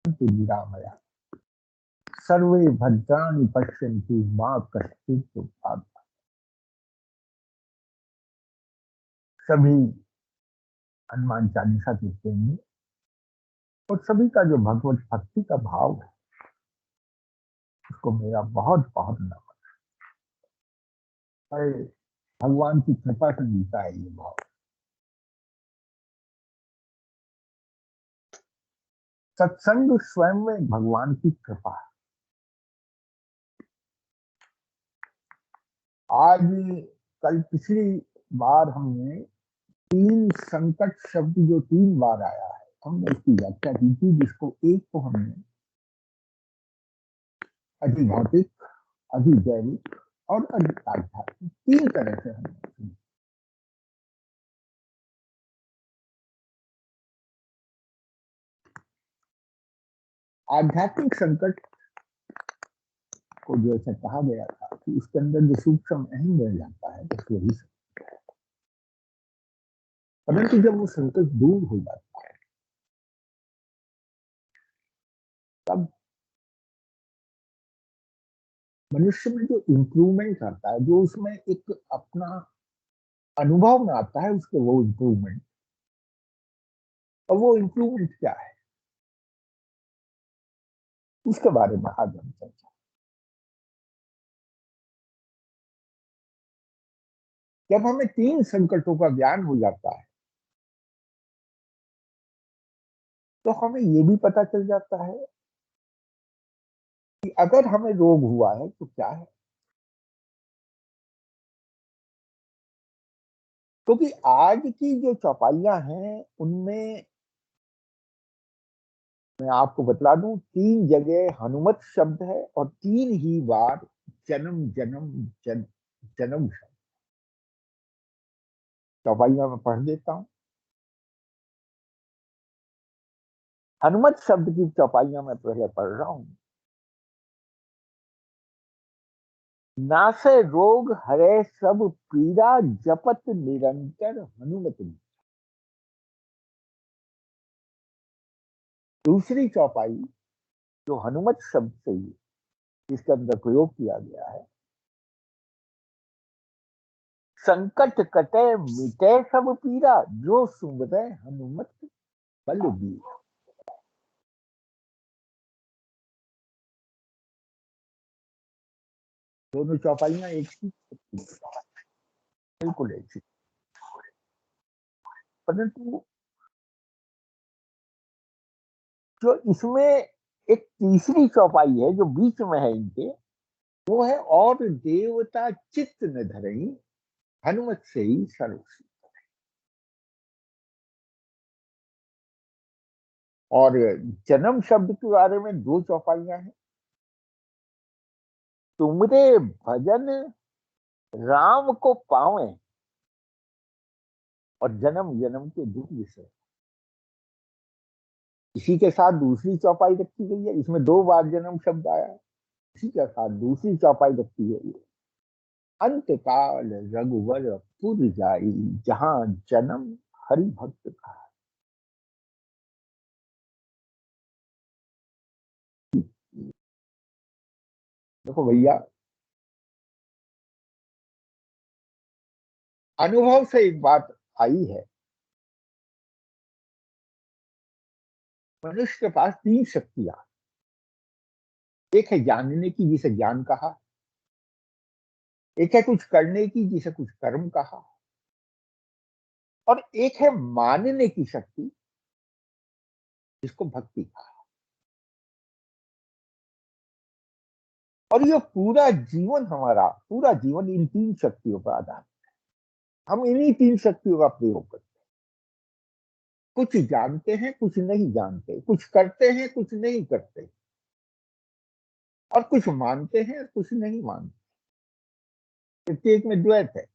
निरामया सर्वे भद्राणि पश्यन्तु मां कश्चित् दुःखात्। सभी हनुमान चालीसा के प्रेमी और सभी का जो भगवत भक्ति का भाव है उसको मेरा बहुत बहुत नमन है। भगवान की कृपा से मिलता है ये भाव। सत्संग स्वयं में भगवान की कृपा है। आज कल पिछली बार हमने तीन संकट शब्द जो 3 बार आया है हमने उसकी व्याख्या की थी, जिसको एक को हमने अधिभौतिक, अधिदैविक और आध्यात्मिक 3 तरह से हमने। आध्यात्मिक संकट को जैसे कहा गया था कि उसके अंदर जो सूक्ष्म अहम रह जाता है बस वही संकट है। परंतु जब वो संकट दूर हो जाता है तब मनुष्य में जो इम्प्रूवमेंट आता है, जो उसमें एक अपना अनुभव में आता है उसके वो इम्प्रूवमेंट, और वो इम्प्रूवमेंट क्या है उसके बारे में आज हम चर्चा। जब हमें 3 संकटों का ज्ञान हो जाता है तो हमें ये भी पता चल जाता है कि अगर हमें रोग हुआ है तो क्या है। क्योंकि आज की जो चौपाइयां हैं उनमें मैं आपको बतला दूं 3 जगह हनुमत शब्द है और 3 ही बार जन्म जन्म जन्म शब्द। चौपाइयां में पढ़ देता हूं। हनुमत शब्द की चौपाइयां में पहले पढ़ रहा हूं। नासे रोग हरे सब पीड़ा जपत निरंतर हनुमत। दूसरी चौपाई जो हनुमत शब्द से ही इसके अंदर प्रयोग किया गया है, संकट कटे मिटे सब पीरा जो सुमरे हनुमत बलबीर। दोनों चौपाइयां एक ही, बिल्कुल एक ही। परंतु जो इसमें एक तीसरी चौपाई है जो बीच में है इनके, वो है और देवता चित्त न धरई हनुमत से ही सर्व। और जन्म शब्द के बारे में 2 चौपाइयां हैं। तुमरे भजन राम को पावे और जन्म जन्म के दुख विषय। इसी के साथ दूसरी चौपाई रखी गई है, इसमें 2 बार जन्म शब्द आया है। इसी के साथ दूसरी चौपाई रखी गई है, अंत काल रघुवर पुर जाई जहां जन्म हरि भक्त का। देखो भैया, अनुभव से एक बात आई है, मनुष्य के पास 3 शक्तियां। एक है जानने की जिसे ज्ञान कहा, एक है कुछ करने की जिसे कुछ कर्म कहा, और एक है मानने की शक्ति जिसको भक्ति कहा। और ये पूरा जीवन, हमारा पूरा जीवन इन 3 शक्तियों पर आधारित। हम इन्हीं 3 शक्तियों का प्रयोग करते हैं। कुछ जानते हैं कुछ नहीं जानते, कुछ करते हैं कुछ नहीं करते, और कुछ मानते हैं और कुछ नहीं मानते। प्रत्येक में द्वैत है।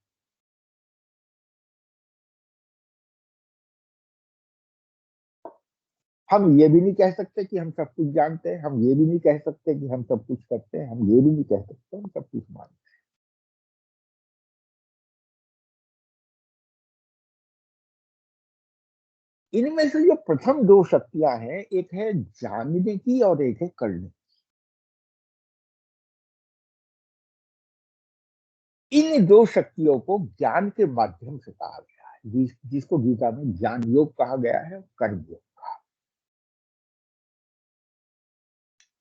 हम ये भी नहीं कह सकते कि हम सब कुछ जानते हैं, हम ये भी नहीं कह सकते कि हम सब कुछ करते हैं, हम ये भी नहीं कह सकते हम सब कुछ मानते इनमें से जो प्रथम दो शक्तियां हैं, एक है जानने की और एक है करने। इन दो शक्तियों को ज्ञान के माध्यम से कहा गया है, जिसको गीता में ज्ञान योग कहा गया है, कर्म योग।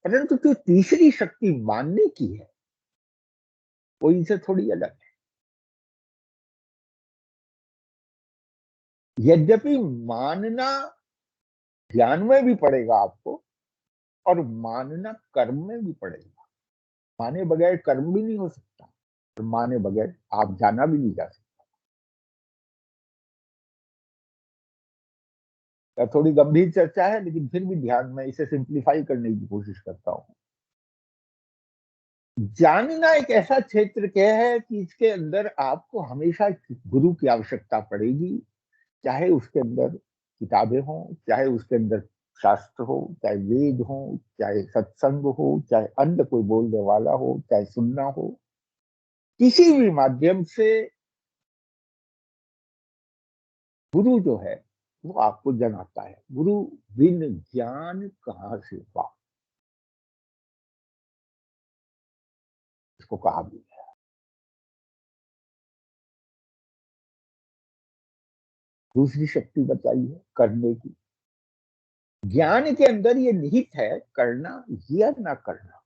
परंतु जो तीसरी शक्ति मानने की है, वो इनसे थोड़ी अलग है। यद्यपि मानना ज्ञान में भी पड़ेगा आपको, और मानना कर्म में भी पड़ेगा। माने बगैर कर्म भी नहीं हो सकता, और माने बगैर आप जाना भी नहीं जा सकता। थोड़ी गंभीर चर्चा है, लेकिन फिर भी ध्यान में इसे सिंप्लीफाई करने की कोशिश करता हूं। जानना एक ऐसा क्षेत्र क्या है कि इसके अंदर आपको हमेशा गुरु की आवश्यकता पड़ेगी, चाहे उसके अंदर किताबें हों, चाहे उसके अंदर शास्त्र हो, चाहे वेद हो, चाहे सत्संग हो, चाहे अन्य कोई बोलने वाला हो, चाहे सुनना हो, किसी भी माध्यम से गुरु जो है वो आपको जनाता है। गुरु बिन ज्ञान कहाँ से पा, इसको कहा भी है। दूसरी शक्ति बताइए करने की। ज्ञान के अंदर ये निहित है, करना या ना करना,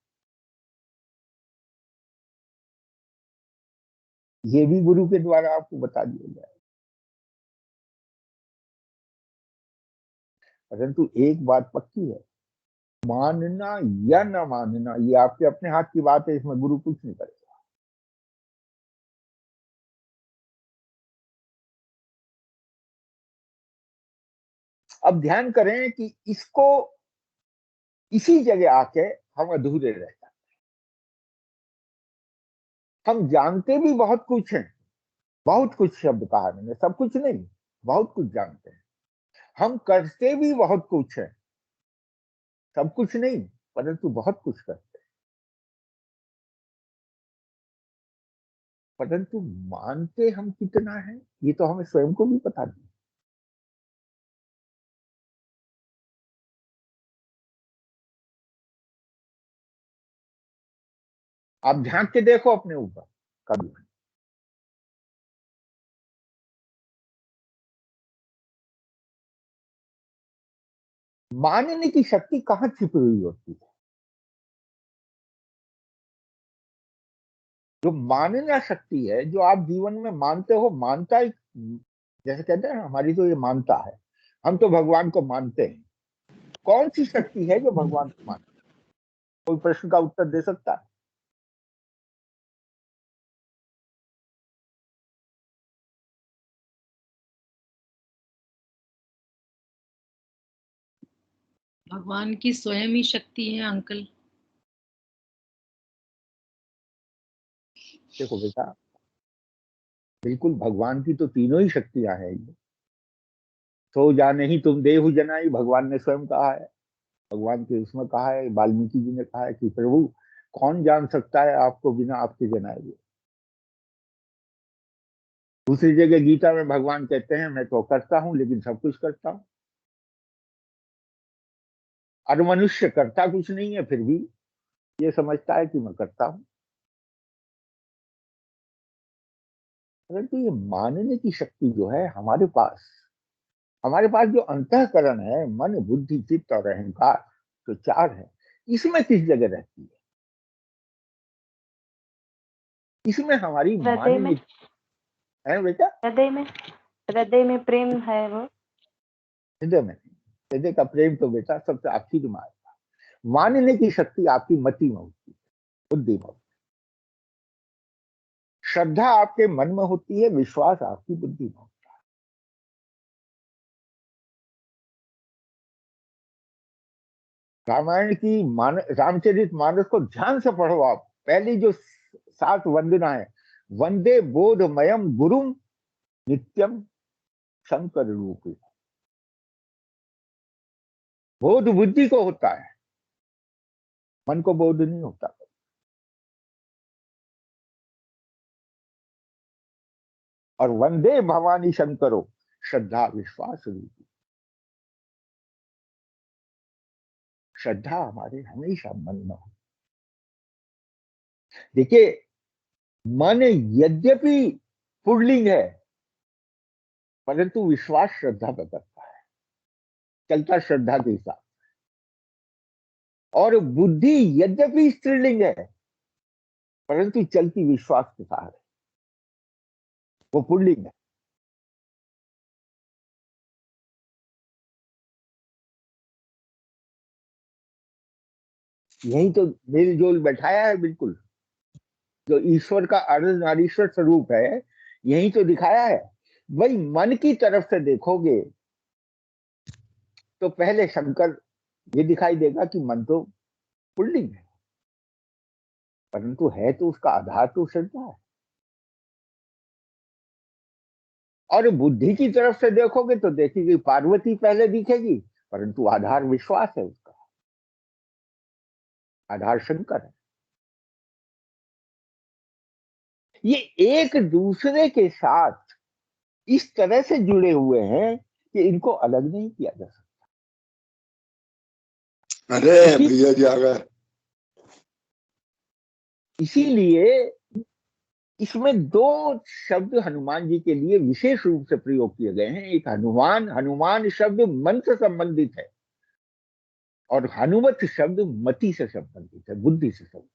ये भी गुरु के द्वारा आपको बता दिया जाए। परंतु एक बात पक्की है, मानना या न मानना ये आपके अपने हाथ की बात है, इसमें गुरु कुछ नहीं करेगा। अब ध्यान करें कि इसको इसी जगह आके हम अधूरे रह जाते। हम जानते भी बहुत कुछ हैं, बहुत कुछ शब्द कहा मैंने, सब कुछ नहीं, बहुत कुछ जानते हैं। हम करते भी बहुत कुछ है, सब कुछ नहीं, परंतु बहुत कुछ करते हैं। परंतु मानते हम कितना है, ये तो हमें स्वयं को भी पता नहीं। आप झांक के देखो अपने ऊपर कभी। मानने की शक्ति कहाँ छिपी हुई होती है? जो मानना शक्ति है, जो आप जीवन में मानते हो, मानता ही, जैसे कहते हैं हमारी तो ये मानता है, हम तो भगवान को मानते हैं। कौन सी शक्ति है जो भगवान को मानती है? कोई प्रश्न का उत्तर दे सकता है? भगवान की स्वयं ही शक्ति है अंकल। देखो बेटा, बिल्कुल भगवान की तो तीनों ही शक्तियां हैं। सो जाने ही तुम देहु जनाई, भगवान ने स्वयं कहा है। भगवान के उसमें कहा है, वाल्मीकि जी ने कहा है कि प्रभु कौन जान सकता है आपको बिना आपके जनाए हुए। दूसरी जगह गीता में भगवान कहते हैं, मैं तो करता हूं लेकिन सब कुछ करता हूं। और मनुष्य करता कुछ नहीं है, फिर भी ये समझता है कि मैं करता हूं। परंतु ये मानने की शक्ति जो है हमारे पास जो अंतःकरण है, मन बुद्धि चित्त और अहंकार, जो चार है, इसमें किस जगह रहती है? इसमें हमारी हृदय में। मानने है बेटा। हृदय में। हृदय में प्रेम है वो। हृदय में। हृदय का प्रेम तो बेटा सबसे आखिर में आएगा। मानने की शक्ति आपकी मति में होती है, बुद्धि में। श्रद्धा आपके मन में होती है, विश्वास आपकी बुद्धि में होता है। रामायण की रामचरित मानस को ध्यान से पढ़ो आप। पहली जो 7 वंदना है, वंदे बोधमयम गुरुम नित्यम शंकर रूपी। बोध बुद्धि को होता है, मन को बोध नहीं होता। और वंदे भवानी शंकरो, श्रद्धा विश्वास रूपी। श्रद्धा हमारे हमेशा मन में हो। देखिए, मन यद्यपि पुल्लिंग है, परंतु विश्वास श्रद्धा पर करता है, चलता श्रद्धा के साथ। और बुद्धि यद्यपि स्त्रीलिंग है, परंतु चलती विश्वास के साथ है, वो पुल्लिंग है। यही तो मेल जोल बैठाया है, बिल्कुल जो ईश्वर का अर्धनारीश्वर स्वरूप है, यही तो दिखाया है। भाई मन की तरफ से देखोगे तो पहले शंकर ये दिखाई देगा कि मन तो पुल्लिंग है, परंतु है तो उसका आधार तो श्रद्धा है। और बुद्धि की तरफ से देखोगे तो देखेगी पार्वती पहले दिखेगी, परंतु आधार विश्वास है, उसका आधार शंकर है। ये एक दूसरे के साथ इस तरह से जुड़े हुए हैं कि इनको अलग नहीं किया जा सकता। अरे भैया जी आ गए। इसीलिए इसमें दो शब्द हनुमान जी के लिए विशेष रूप से प्रयोग किए गए हैं। एक हनुमान, हनुमान शब्द मन से संबंधित है, और हनुमत शब्द मति से संबंधित है, बुद्धि से संबंधित।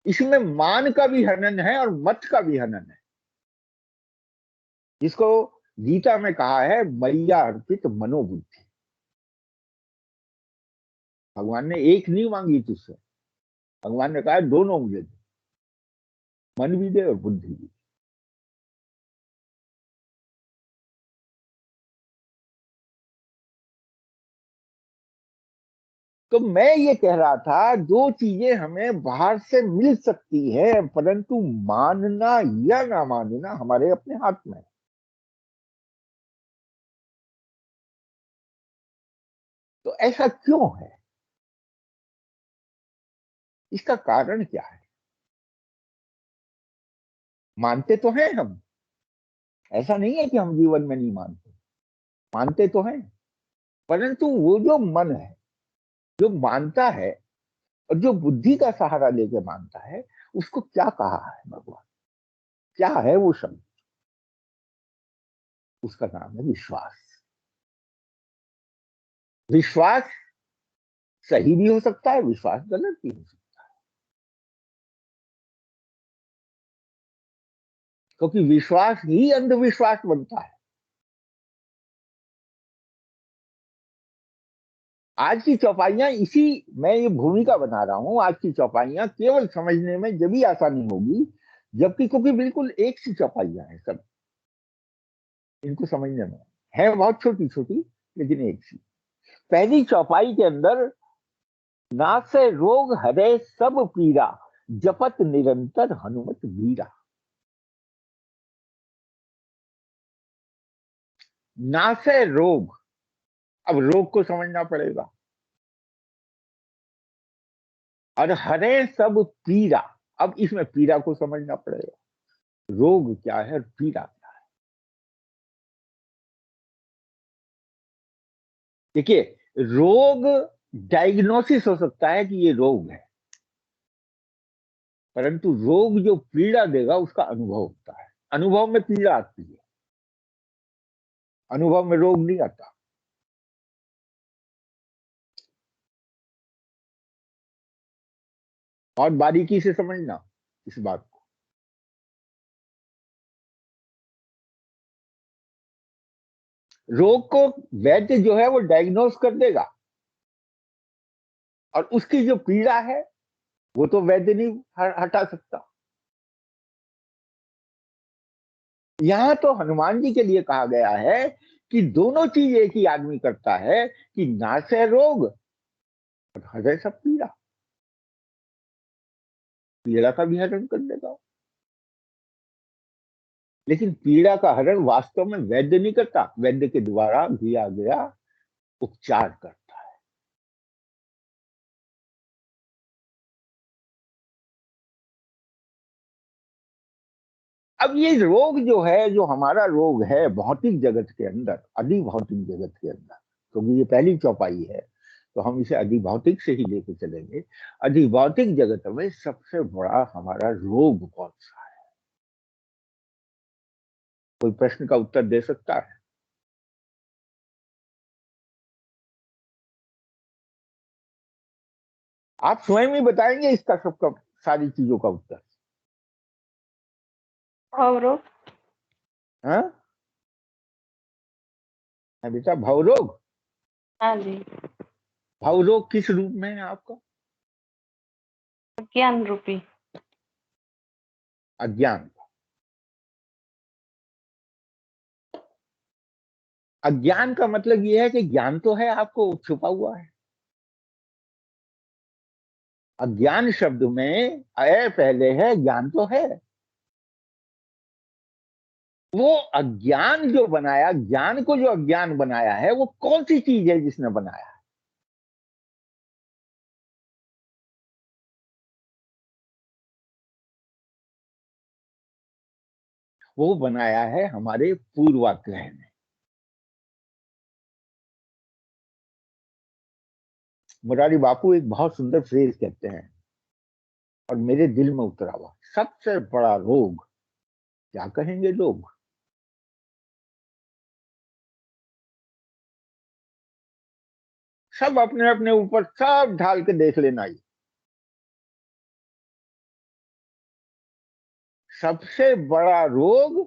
इसमें मान का भी हनन है और मत का भी हनन है, जिसको गीता में कहा है मैया अर्पित मनोबुद्धि। भगवान ने एक नहीं मांगी तुझसे, भगवान ने कहा दोनों मुझे दे, मन भी दे और बुद्धि भी। तो मैं ये कह रहा था, दो चीजें हमें बाहर से मिल सकती है, परंतु मानना या ना मानना हमारे अपने हाथ में है। तो ऐसा क्यों है? इसका कारण क्या है? मानते तो हैं हम, ऐसा नहीं है कि हम जीवन में नहीं मानते, मानते तो हैं, परंतु वो जो मन है जो मानता है और जो बुद्धि का सहारा लेके मानता है, उसको क्या कहा है भगवान? क्या है वो शब्द? उसका नाम है विश्वास। विश्वास सही भी हो सकता है, विश्वास गलत भी हो सकता है, क्योंकि विश्वास ही अंधविश्वास बनता है। आज की चौपाइयां इसी, मैं ये भूमिका बना रहा हूं, आज की चौपाइयां केवल समझने में जब भी आसानी होगी, जबकि क्योंकि बिल्कुल एक सी चौपाइयां हैं सब, इनको समझने में है बहुत छोटी छोटी, लेकिन एक सी। पहली चौपाई के अंदर नासे रोग हरे सब पीरा, जपत निरंतर हनुमत वीरा। नासे रोग, अब रोग को समझना पड़ेगा। और हरे सब पीरा, अब इसमें पीड़ा को समझना पड़ेगा। रोग क्या है और पीड़ा क्या है? देखिए, रोग डायग्नोसिस हो सकता है कि ये रोग है, परंतु रोग जो पीड़ा देगा उसका अनुभव होता है। अनुभव में पीड़ा आती है, अनुभव में रोग नहीं आता। और बारीकी से समझना इस बात को। रोग को वैद्य जो है वो डायग्नोस कर देगा, और उसकी जो पीड़ा है वो तो वैद्य नहीं हटा सकता। यहां तो हनुमान जी के लिए कहा गया है कि दोनों चीज एक ही आदमी करता है, कि नासे रोग और हृदय सब पीड़ा, पीड़ा का भी हरण कर देगा। लेकिन पीड़ा का हरण वास्तव में वैद्य नहीं करता, वैद्य के द्वारा दिया गया उपचार करता है। अब ये रोग जो है, जो हमारा रोग है भौतिक जगत के अंदर, अधिभौतिक जगत के अंदर, क्योंकि ये पहली चौपाई है तो हम इसे अधिभौतिक से ही लेके चलेंगे। अधिभौतिक जगत में सबसे बड़ा हमारा रोग कौन सा है? कोई प्रश्न का उत्तर दे सकता है? आप स्वयं ही बताएंगे इसका सबका, सारी चीजों का उत्तर? भवरोग। हाँ बेटा, भवरोग। हाँ जी। भवरोग किस रूप में है आपका? ज्ञान रूपी। अज्ञान। अज्ञान का मतलब यह है कि ज्ञान तो है, आपको छुपा हुआ है। अज्ञान शब्द में अय पहले है, ज्ञान तो है। वो अज्ञान जो बनाया, ज्ञान को जो अज्ञान बनाया है, वो कौन सी चीज है जिसने बनाया है? वो बनाया है हमारे पूर्वाग्रह ने। मुरारी बापू एक बहुत सुंदर फ्रेज कहते हैं और मेरे दिल में उतरा हुआ, सबसे बड़ा रोग क्या कहेंगे लोग? सब अपने अपने ऊपर सब ढाल के देख लेना। ही सबसे बड़ा रोग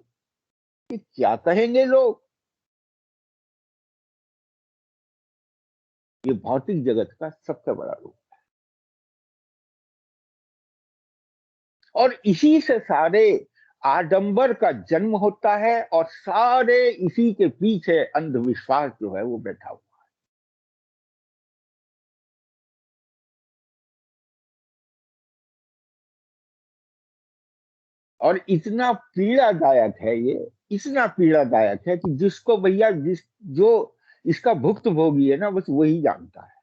कि क्या कहेंगे लोग, ये भौतिक जगत का सबसे बड़ा रोग। और इसी से सारे आडंबर का जन्म होता है और सारे इसी के पीछे अंधविश्वास जो है वो बैठा हुआ। और इतना पीड़ादायक है ये, इतना पीड़ादायक है कि जिसको भैया जो इसका भुक्तभोगी है ना, बस वही जानता है।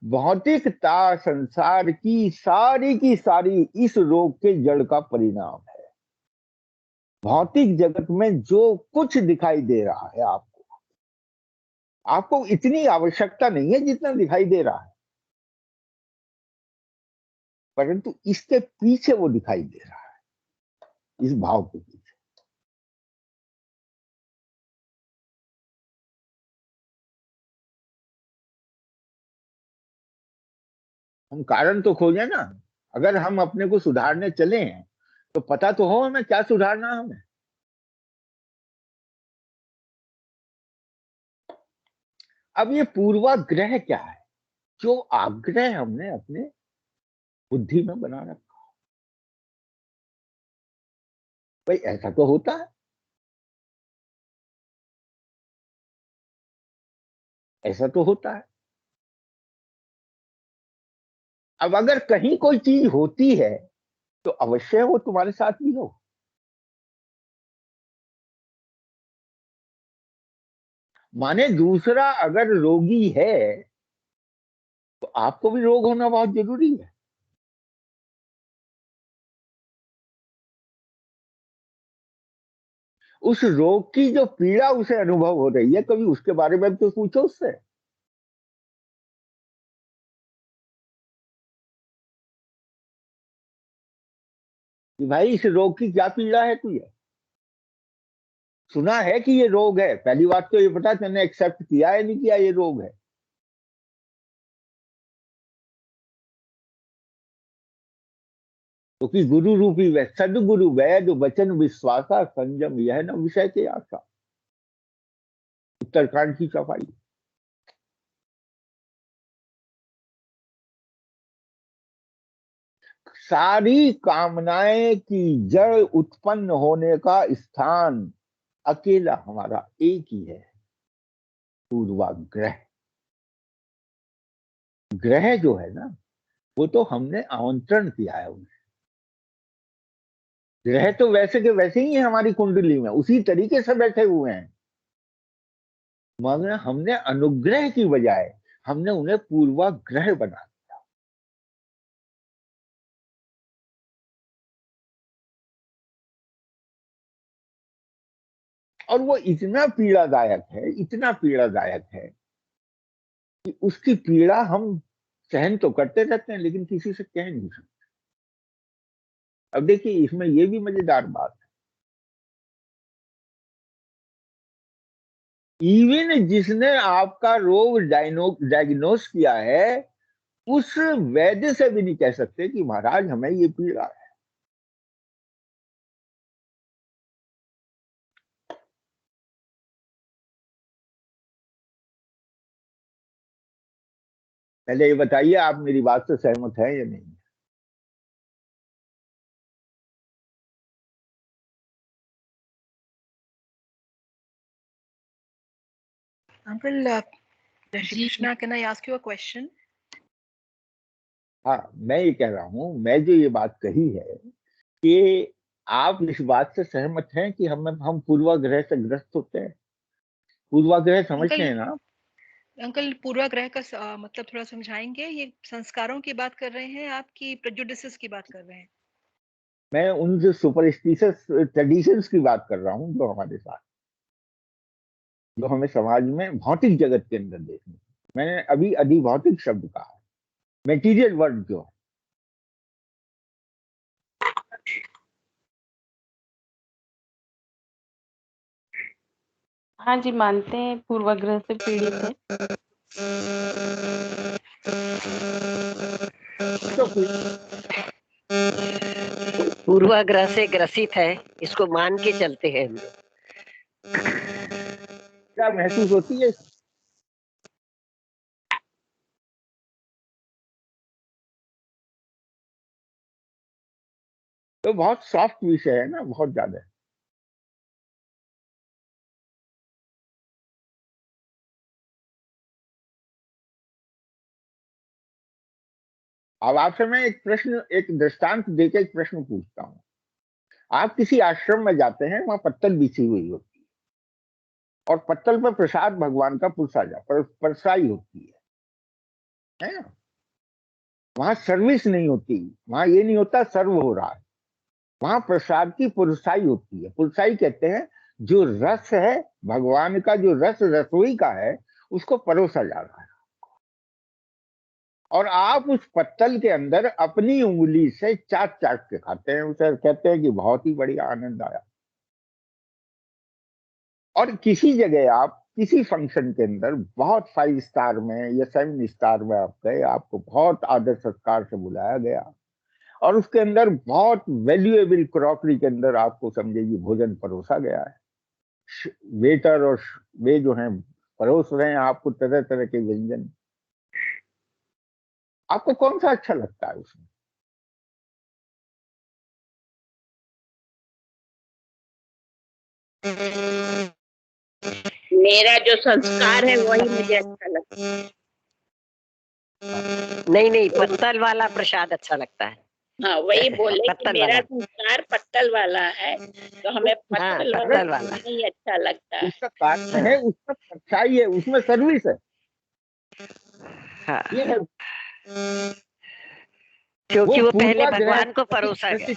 भौतिकता संसार की सारी इस रोग के जड़ का परिणाम है। भौतिक जगत में जो कुछ दिखाई दे रहा है आपको, आपको इतनी आवश्यकता नहीं है जितना दिखाई दे रहा है, परंतु इसके पीछे वो दिखाई दे रहा है, इस भाव के पीछे। हम कारण तो खोजें ना। अगर हम अपने को सुधारने चले हैं तो पता तो हो हमें क्या सुधारना है हमें। अब ये पूर्वाग्रह क्या है? जो आग्रह हमने अपने बुद्धि में बना रखा। भाई ऐसा तो होता है, ऐसा तो होता है। अब अगर कहीं कोई चीज होती है तो अवश्य वो तुम्हारे साथ भी हो। माने दूसरा अगर रोगी है तो आपको भी रोग होना बहुत जरूरी है। उस रोग की जो पीड़ा उसे अनुभव हो रही है, कभी उसके बारे में तो पूछो उससे कि भाई इस रोग की क्या पीड़ा है तुझे। सुना है कि ये रोग है, पहली बात तो ये पता तूने एक्सेप्ट किया है नहीं किया ये रोग है। क्योंकि गुरु रूपी वै सदगुरु वैद वचन विश्वासा संयम यह न विषय के आशा। उत्तरकांड की चौपाई। सारी कामनाएं की जड़ उत्पन्न होने का स्थान अकेला हमारा एक ही है, पूर्वाग्रह। ग्रह जो है ना, वो तो हमने आमंत्रण किया है उन्हें। ग्रह तो वैसे के वैसे ही है हमारी कुंडली में, उसी तरीके से बैठे हुए हैं, मगर हमने अनुग्रह की बजाय हमने उन्हें पूर्वाग्रह बना दिया। और वो इतना पीड़ादायक है, इतना पीड़ादायक है कि उसकी पीड़ा हम सहन तो करते रहते हैं लेकिन किसी से कह नहीं सकते। अब देखिए इसमें ये भी मजेदार बात है, इवन जिसने आपका रोग डायग्नोस किया है उस वैद्य से भी नहीं कह सकते कि महाराज हमें ये पीड़ा है। पहले ये बताइए आप मेरी बात से सहमत हैं या नहीं? Uncle, ji Krishna, can I ask you a question? हाँ, मैं ये कह रहा हूं, मैं जो ये बात कही है कि आप इस बात से सहमत हैं कि हम पूर्वाग्रह से ग्रस्त होते हैं? पूर्वाग्रह समझते हैं ना? अंकल पूर्वाग्रह का मतलब थोड़ा समझाएंगे? ये संस्कारों की बात कर रहे हैं आप कि प्रेजुडिसेस की बात कर रहे हैं? मैं उन जो सुपरस्टिशियस ट्रेडिशंस की बात कर रहा हूं जो हमारे साथ, जो हमें समाज में भौतिक जगत के अंदर देखने। मैंने अभी अधिभौतिक शब्द कहा, मेटीरियल वर्ड जो है। हाँ जी, मानते हैं पूर्वाग्रह से पीड़ित है। तो फिर पूर्वाग्रह से ग्रसित है, इसको मान के चलते हैं हम लोग। क्या महसूस होती है? तो बहुत सॉफ्ट विषय है ना, बहुत ज्यादा। अब आपसे मैं एक प्रश्न, एक दृष्टांत देकर एक प्रश्न पूछता हूँ। आप किसी आश्रम में जाते हैं, वहां पत्तल बिछी हुई होती है और पत्तल पर प्रसाद भगवान का परसाई होती है ना? वहां सर्विस नहीं होती, वहां ये नहीं होता सर्व हो रहा है, वहां प्रसाद की पुरसाई होती है। पुरसाई कहते हैं जो रस है भगवान का, जो रस रसोई का है, उसको परोसा जा रहा है। और आप उस पत्तल के अंदर अपनी उंगली से चाट चाट के खाते हैं, उसे कहते हैं कि बहुत ही बढ़िया आनंद आया। और किसी जगह आप किसी फंक्शन के अंदर बहुत 5 स्टार में या 7 स्टार में आप गए, आपको बहुत आदर सत्कार से बुलाया गया और उसके अंदर बहुत वैल्यूएबल क्रॉकरी के अंदर आपको समझिए भोजन परोसा गया है। वेटर और वे जो हैं परोस रहे हैं आपको तरह तरह के व्यंजन। आपको कौन सा अच्छा लगता है उसमें? मेरा जो संस्कार है वही मुझे अच्छा लगता है। नहीं, पत्तल वाला प्रसाद अच्छा लगता है। हाँ, वही बोले कि पत्तल मेरा वाला। संस्कार पत्तल वाला है, तो हमें हाँ, पत्तल पत्तल वाला वाला। नहीं अच्छा लगता है। उसका कारण है, उसका सच्चाई है, उसमें सर्विस है। हाँ, ये है क्योंकि वो पहले पूर्वाग्रह भगवान को परोसा गया।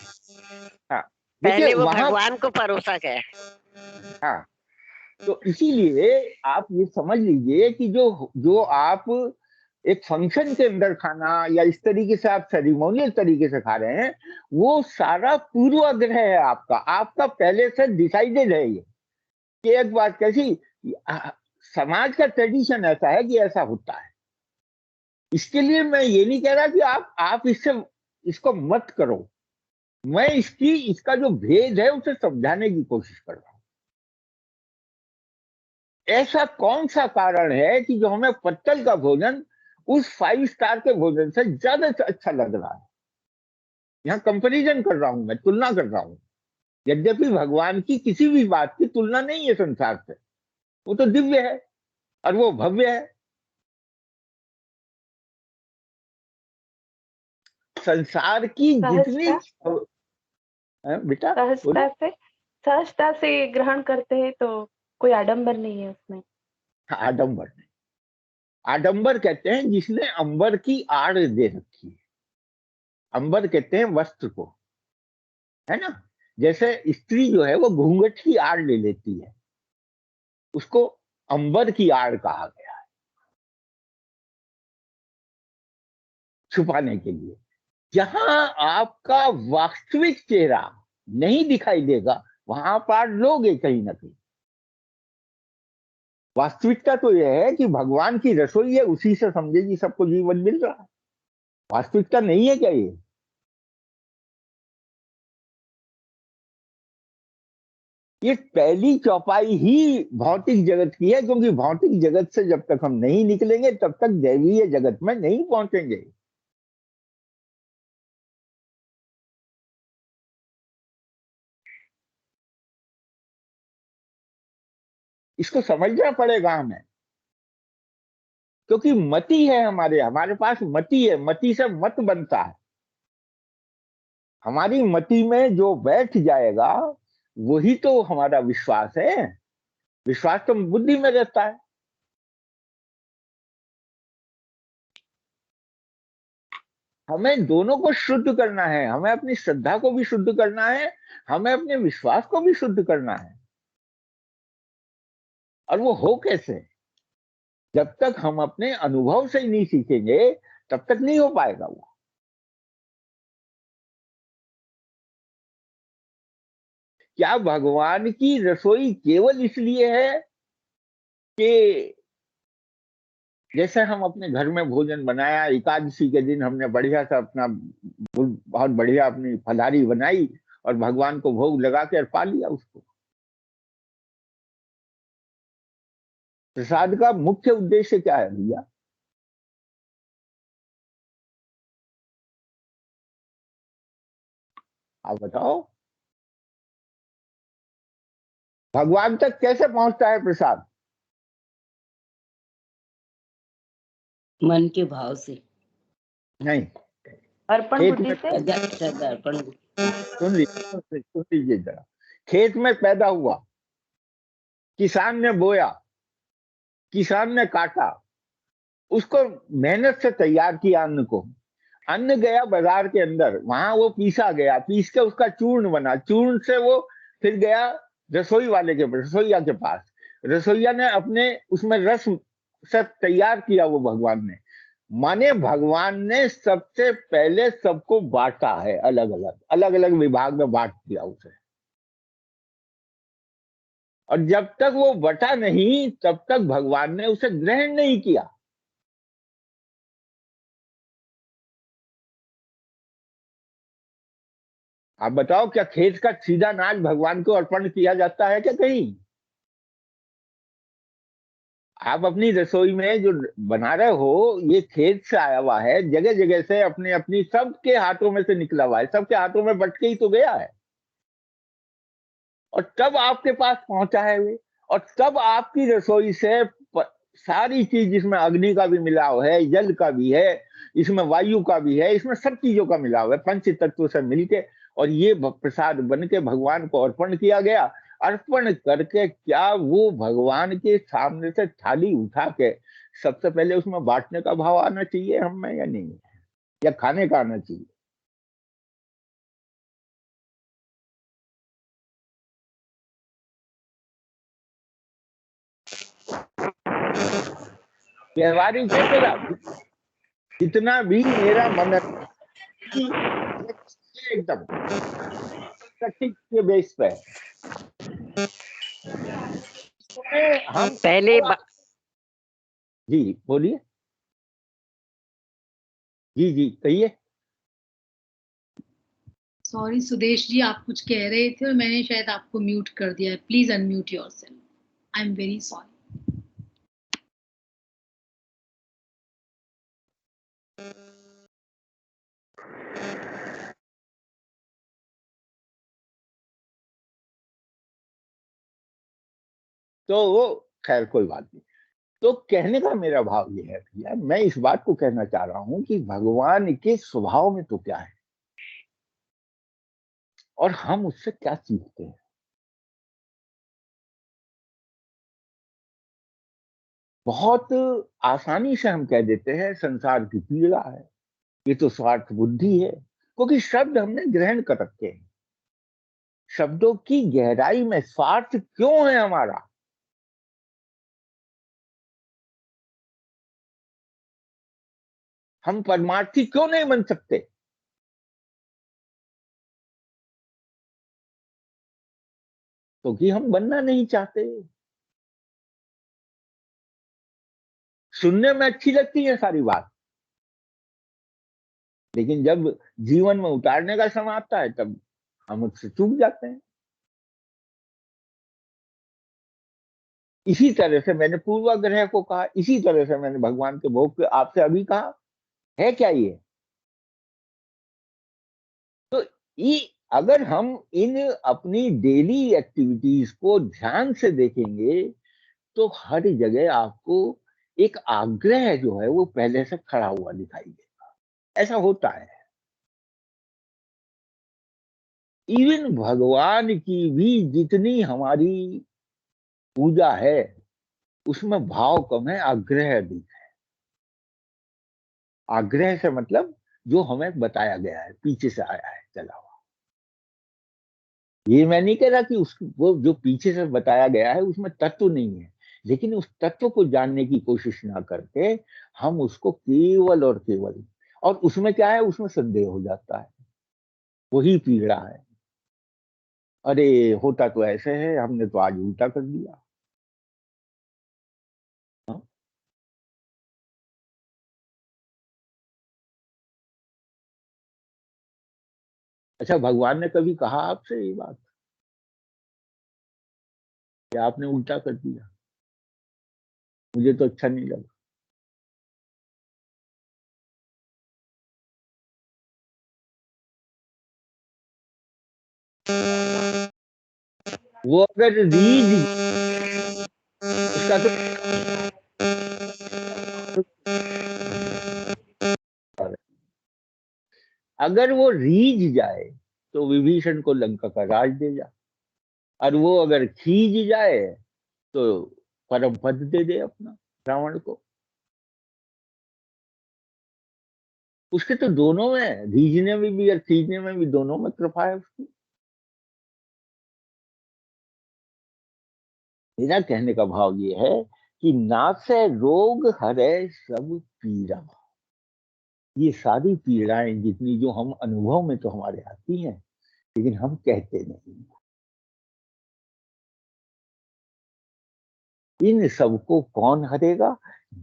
हाँ, पहले देखिए वो वहां, भगवान को परोसा गया। हाँ, तो इसीलिए आप ये समझ लीजिए कि जो जो आप एक फंक्शन के अंदर खाना या इस तरीके से आप सेरिमोनियल तरीके से खा रहे हैं, वो सारा पूर्वाग्रह है आपका, आपका पहले से डिसाइडेड है ये कि एक बात कैसी, समाज का ट्रेडिशन ऐसा है कि ऐसा होता है। इसके लिए मैं ये नहीं कह रहा कि आप इससे इसको मत करो, मैं इसका जो भेद है उसे समझाने की कोशिश कर रहा हूं। ऐसा कौन सा कारण है कि जो हमें पत्तल का भोजन उस 5 स्टार के भोजन से ज्यादा अच्छा लग रहा है? यहाँ कंपैरिजन कर रहा हूं, मैं तुलना कर रहा हूं। यद्यपि भगवान की किसी भी बात की तुलना नहीं है संसार से, वो तो दिव्य है और वो भव्य है। संसार की जितनी बेटा सहजता से सहजता से ग्रहण करते हैं, तो कोई आडंबर नहीं है उसमें। आडंबर नहीं। आडंबर कहते हैं जिसने अंबर की आड़ दे रखी है। अंबर कहते हैं वस्त्र को, है ना। जैसे स्त्री जो है वो घूंघट की आड़ ले लेती है, उसको अंबर की आड़ कहा गया है, छुपाने के लिए। जहां आपका वास्तविक चेहरा नहीं दिखाई देगा वहां पर लोगे कहीं ना कहीं। वास्तविकता तो यह है कि भगवान की रसोई है, उसी से समझे कि सबको जीवन मिल रहा है। वास्तविकता नहीं है क्या ये पहली चौपाई ही भौतिक जगत की है, क्योंकि भौतिक जगत से जब तक हम नहीं निकलेंगे तब तक दैवीय जगत में नहीं पहुंचेंगे। इसको समझना पड़ेगा हमें, क्योंकि मति है हमारे हमारे पास मति है, मति से मत बनता है। हमारी मति में जो बैठ जाएगा वही तो हमारा विश्वास है। विश्वास तो बुद्धि में रहता है। हमें दोनों को शुद्ध करना है, हमें अपनी श्रद्धा को भी शुद्ध करना है, हमें अपने विश्वास को भी शुद्ध करना है। और वो हो कैसे? जब तक हम अपने अनुभव से ही नहीं सीखेंगे तब तक नहीं हो पाएगा वो। क्या भगवान की रसोई केवल इसलिए है कि जैसे हम अपने घर में भोजन बनाया, एकादशी के दिन हमने बढ़िया सा अपना बहुत बढ़िया अपनी फलारी बनाई और भगवान को भोग लगा के पा लिया उसको? प्रसाद का मुख्य उद्देश्य क्या है भैया? आप बताओ। भगवान तक कैसे पहुंचता है प्रसाद? मन के भाव से नहीं, अर्पण खेत बुद्धि में से। श्रद्धा अर्पण। सुन लीजिए जरा। खेत में पैदा हुआ, किसान ने बोया, किसान ने काटा, उसको मेहनत से तैयार किया अन्न को। अन्न गया बाजार के अंदर, वहां वो पीसा गया, पीस के उसका चूर्ण बना, चूर्ण से वो फिर गया रसोई वाले के पास, रसोईया के पास। रसोईया ने अपने उसमें रस से तैयार किया वो भगवान ने। माने भगवान ने सबसे पहले सबको बांटा है, अलग अलग अलग अलग विभाग में बांट दिया उसे। और जब तक वो बटा नहीं तब तक भगवान ने उसे ग्रहण नहीं किया। आप बताओ, क्या खेत का सीधा अनाज भगवान को अर्पण किया जाता है क्या कहीं? आप अपनी रसोई में जो बना रहे हो ये खेत से आया हुआ है, जगह जगह से अपने अपनी सबके हाथों में से निकला हुआ है, सबके हाथों में बट के ही तो गया है, और तब आपके पास पहुंचा है वे। और तब आपकी रसोई से सारी चीज, जिसमें अग्नि का भी मिलाव है, जल का भी है, इसमें वायु का भी है, इसमें सब चीजों का मिलाव है, पंच तत्व से मिलके, और ये प्रसाद बन के भगवान को अर्पण किया गया। अर्पण करके क्या वो भगवान के सामने से थाली उठा के सबसे पहले उसमें बांटने का भाव आना चाहिए हम में या नहीं, या खाने का आना चाहिए? व्यवहारिक है मेरा, जितना भी मेरा मन एकदम प्रैक्टिस के बेस पे हम पहले जी बोलिए। जी जी कहिए। सॉरी सुदेश जी, आप कुछ कह रहे थे और मैंने शायद आपको म्यूट कर दिया है। Please unmute yourself. I am very sorry. तो वो खैर कोई बात नहीं। तो कहने का मेरा भाव ये है भैया, मैं इस बात को कहना चाह रहा हूं कि भगवान के स्वभाव में तो क्या है और हम उससे क्या सीखते हैं। बहुत आसानी से हम कह देते हैं संसार की पीड़ा है, ये तो स्वार्थ बुद्धि है, क्योंकि शब्द हमने ग्रहण कर रखे हैं। शब्दों की गहराई में स्वार्थ क्यों है हमारा? हम परमार्थी क्यों नहीं बन सकते? क्योंकि हम बनना नहीं चाहते। सुनने में अच्छी लगती है सारी बात, लेकिन जब जीवन में उतारने का समय आता है तब हम उससे चूक जाते हैं। इसी तरह से मैंने पूर्वाग्रह को कहा, इसी तरह से मैंने भगवान के भोग पे आपसे अभी कहा है क्या ये? तो ये अगर हम इन अपनी डेली एक्टिविटीज को ध्यान से देखेंगे तो हर जगह आपको एक आग्रह जो है वो पहले से खड़ा हुआ दिखाई देगा। ऐसा होता है। इवन भगवान की भी जितनी हमारी पूजा है उसमें भाव कम है, आग्रह अधिक है। आग्रह से मतलब जो हमें बताया गया है, पीछे से आया है चला हुआ। ये मैं नहीं कह रहा कि वो जो पीछे से बताया गया है उसमें तत्व नहीं है, लेकिन उस तत्व को जानने की कोशिश ना करके हम उसको केवल और केवल, और उसमें क्या है, उसमें संदेह हो जाता है। वही पीड़ा है। अरे होता तो ऐसे है, हमने तो आज उल्टा कर दिया। हाँ? अच्छा, भगवान ने कभी कहा आपसे ये बात कि आपने उल्टा कर दिया? मुझे तो अच्छा नहीं लगा। वो अगर रीज उसका तो अगर वो रीझ जाए तो विभीषण को लंका का राज दे जा, और वो अगर खींच जाए तो परम पद दे दे अपना रावण को। उसके तो दोनों में, रीझने में भी और खींचने में भी, दोनों में कृपा है उसकी। मेरा कहने का भाव ये है कि नासे रोग हरे सब पीड़ा। ये सारी पीड़ाएं जितनी जो हम अनुभव में तो हमारे आती हैं, लेकिन हम कहते नहीं। इन सबको कौन हरेगा?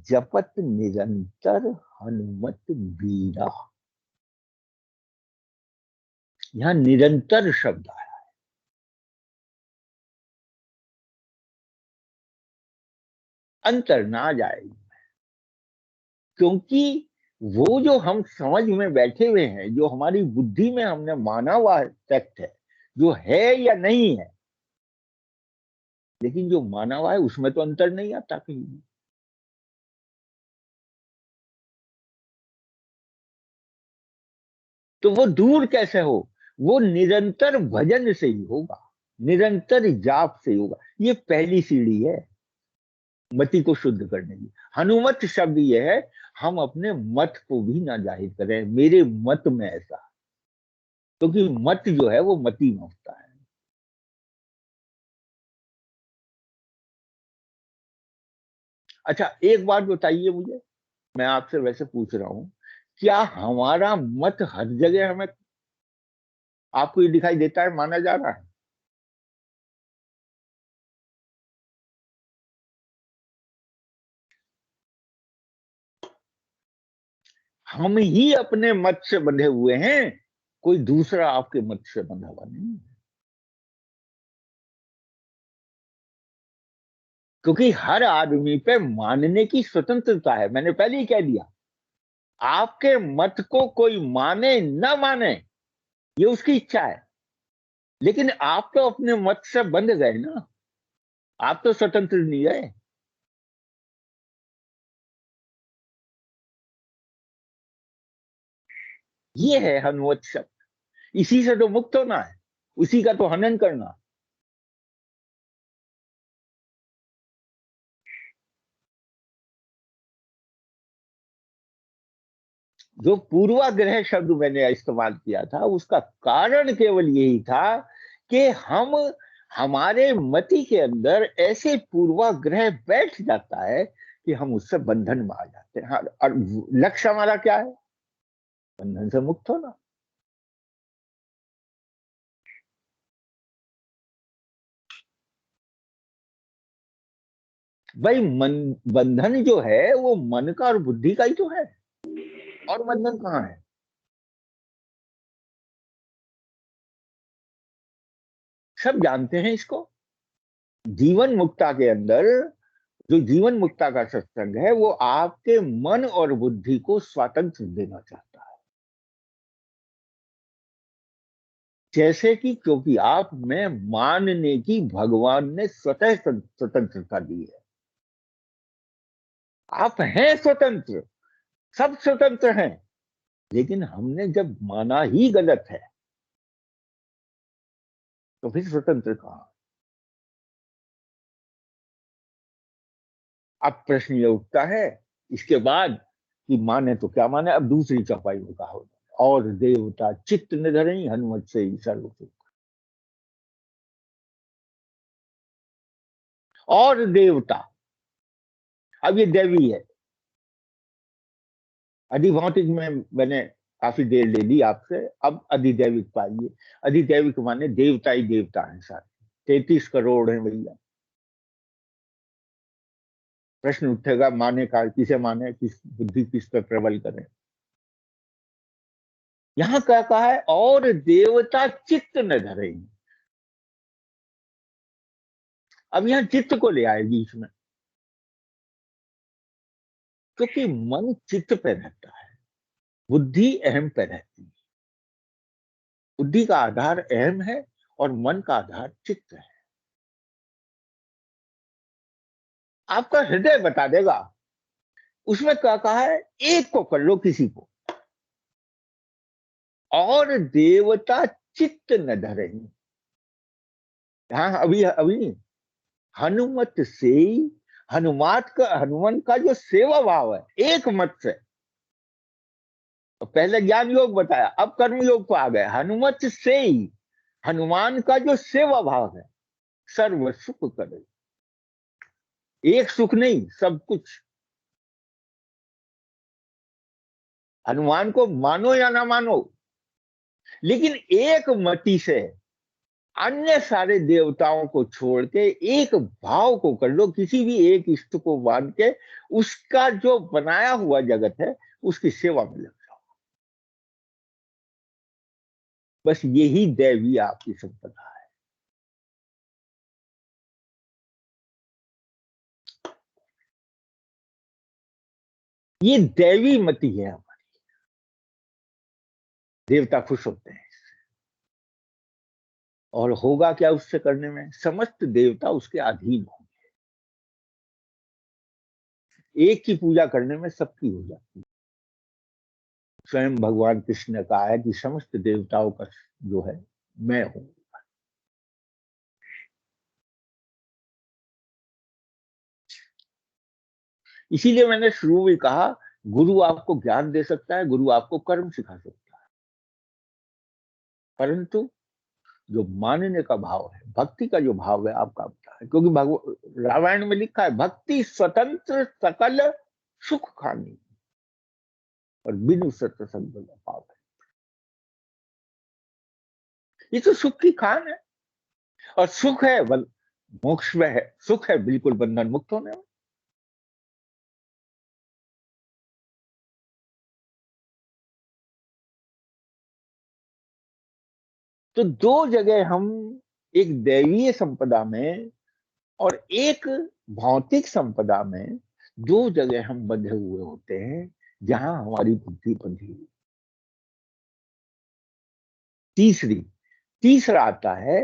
जपत निरंतर हनुमत बीरा। यहां निरंतर शब्द आया। अंतर ना जाए, क्योंकि वो जो हम समझ में बैठे हुए हैं, जो हमारी बुद्धि में हमने माना हुआ तथ्य है, जो है या नहीं है, लेकिन जो माना हुआ है उसमें तो अंतर नहीं आता कहीं भी। तो वो दूर कैसे हो? वो निरंतर भजन से ही होगा, निरंतर जाप से ही होगा। ये पहली सीढ़ी है मति को शुद्ध करने की। हनुमत शब्द ये है, हम अपने मत को भी ना जाहिर करें, मेरे मत में ऐसा, क्योंकि मत जो है वो मति में होता है। अच्छा, एक बात बताइए मुझे, मैं आपसे वैसे पूछ रहा हूं, क्या हमारा मत हर जगह हमें, आपको ये दिखाई देता है, माना जा रहा है? हम ही अपने मत से बंधे हुए हैं, कोई दूसरा आपके मत से बंधा हुआ नहीं है। क्योंकि हर आदमी पे मानने की स्वतंत्रता है। मैंने पहले ही कह दिया, आपके मत को कोई माने न माने ये उसकी इच्छा है, लेकिन आप तो अपने मत से बंध गए ना, आप तो स्वतंत्र नहीं गए। ये है हनुवत शब्द। इसी से तो मुक्त होना है, उसी का तो हनन करना। जो पूर्वाग्रह शब्द मैंने इस्तेमाल किया था उसका कारण केवल यही था कि हमारे मति के अंदर ऐसे पूर्वाग्रह बैठ जाता है कि हम उससे बंधन में आ जाते हैं। हाँ, और लक्ष्य हमारा क्या है? बंधन से मुक्त होना। भाई मन, बंधन जो है वो मन का और बुद्धि का ही तो है, और बंधन कहाँ है? सब जानते हैं इसको। जीवन मुक्ता के अंदर जो जीवन मुक्ता का सत्संग है वो आपके मन और बुद्धि को स्वातंत्र देना चाहता है। जैसे कि क्योंकि आप में मानने की भगवान ने स्वतः स्वतंत्रता दी है। आप हैं स्वतंत्र, सब स्वतंत्र हैं, लेकिन हमने जब माना ही गलत है तो फिर स्वतंत्र कहां? अब प्रश्न ये उठता है इसके बाद कि माने तो क्या माने। अब दूसरी चौपाई में कहा होगा, और देवता चित्त न धरई हनुमत से ही सर्व सुख। और देवता, अब ये देवी है। अधिभौतिक में मैंने काफी देर ले ली आपसे, अब अधिदैविक पाइए। अधिदैविक माने देवता ही देवता है सारे, 33 करोड़ है भैया। प्रश्न उठेगा माने का किसे माने, किस बुद्धि किस पर प्रबल करें। यहां क्या कहा है? और देवता चित्त न धरे। अब यहां चित्त को ले आए बीच में, क्योंकि मन चित्त पे रहता है, बुद्धि अहम पे रहती है। बुद्धि का आधार अहम है और मन का आधार चित्त है। आपका हृदय बता देगा। उसमें क्या कहा है? एक को कर लो किसी को, और देवता चित्त न धरे। हाँ, अभी अभी हनुमत से, हनुमान का जो सेवा भाव है एक मत से। तो पहले ज्ञान योग बताया, अब कर्म योग पर आ गए। हनुमत से ही हनुमान का जो सेवा भाव है, सर्व सुख करे। एक सुख नहीं, सब कुछ। हनुमान को मानो या ना मानो, लेकिन एक मति से अन्य सारे देवताओं को छोड़ के एक भाव को कर लो, किसी भी एक इष्ट को बांध के उसका जो बनाया हुआ जगत है उसकी सेवा में लग जाओ। बस यही दैवी आपकी संपदा है। ये दैवी मति है हमारी। देवता खुश होते हैं इससे। और होगा क्या उससे करने में? समस्त देवता उसके अधीन होंगे। एक की पूजा करने में सबकी हो जाती है। स्वयं भगवान कृष्ण ने कहा है कि समस्त देवताओं का जो है मैं हूं। इसीलिए मैंने शुरू में कहा, गुरु आपको ज्ञान दे सकता है, गुरु आपको कर्म सिखा सकता है, परंतु जो मानने का भाव है, भक्ति का जो भाव है आपका अपना है। क्योंकि रामायण में लिखा है, भक्ति स्वतंत्र सकल सुख खानी और बिनु सत्संग पाव है। ये तो सुख की खान है, और सुख है मोक्ष में है, सुख है बिल्कुल बंधन मुक्त होने में। तो दो जगह हम, एक दैवीय संपदा में और एक भौतिक संपदा में, दो जगह हम बंधे हुए होते हैं जहां हमारी बुद्धि बंधी हुई। तीसरा आता है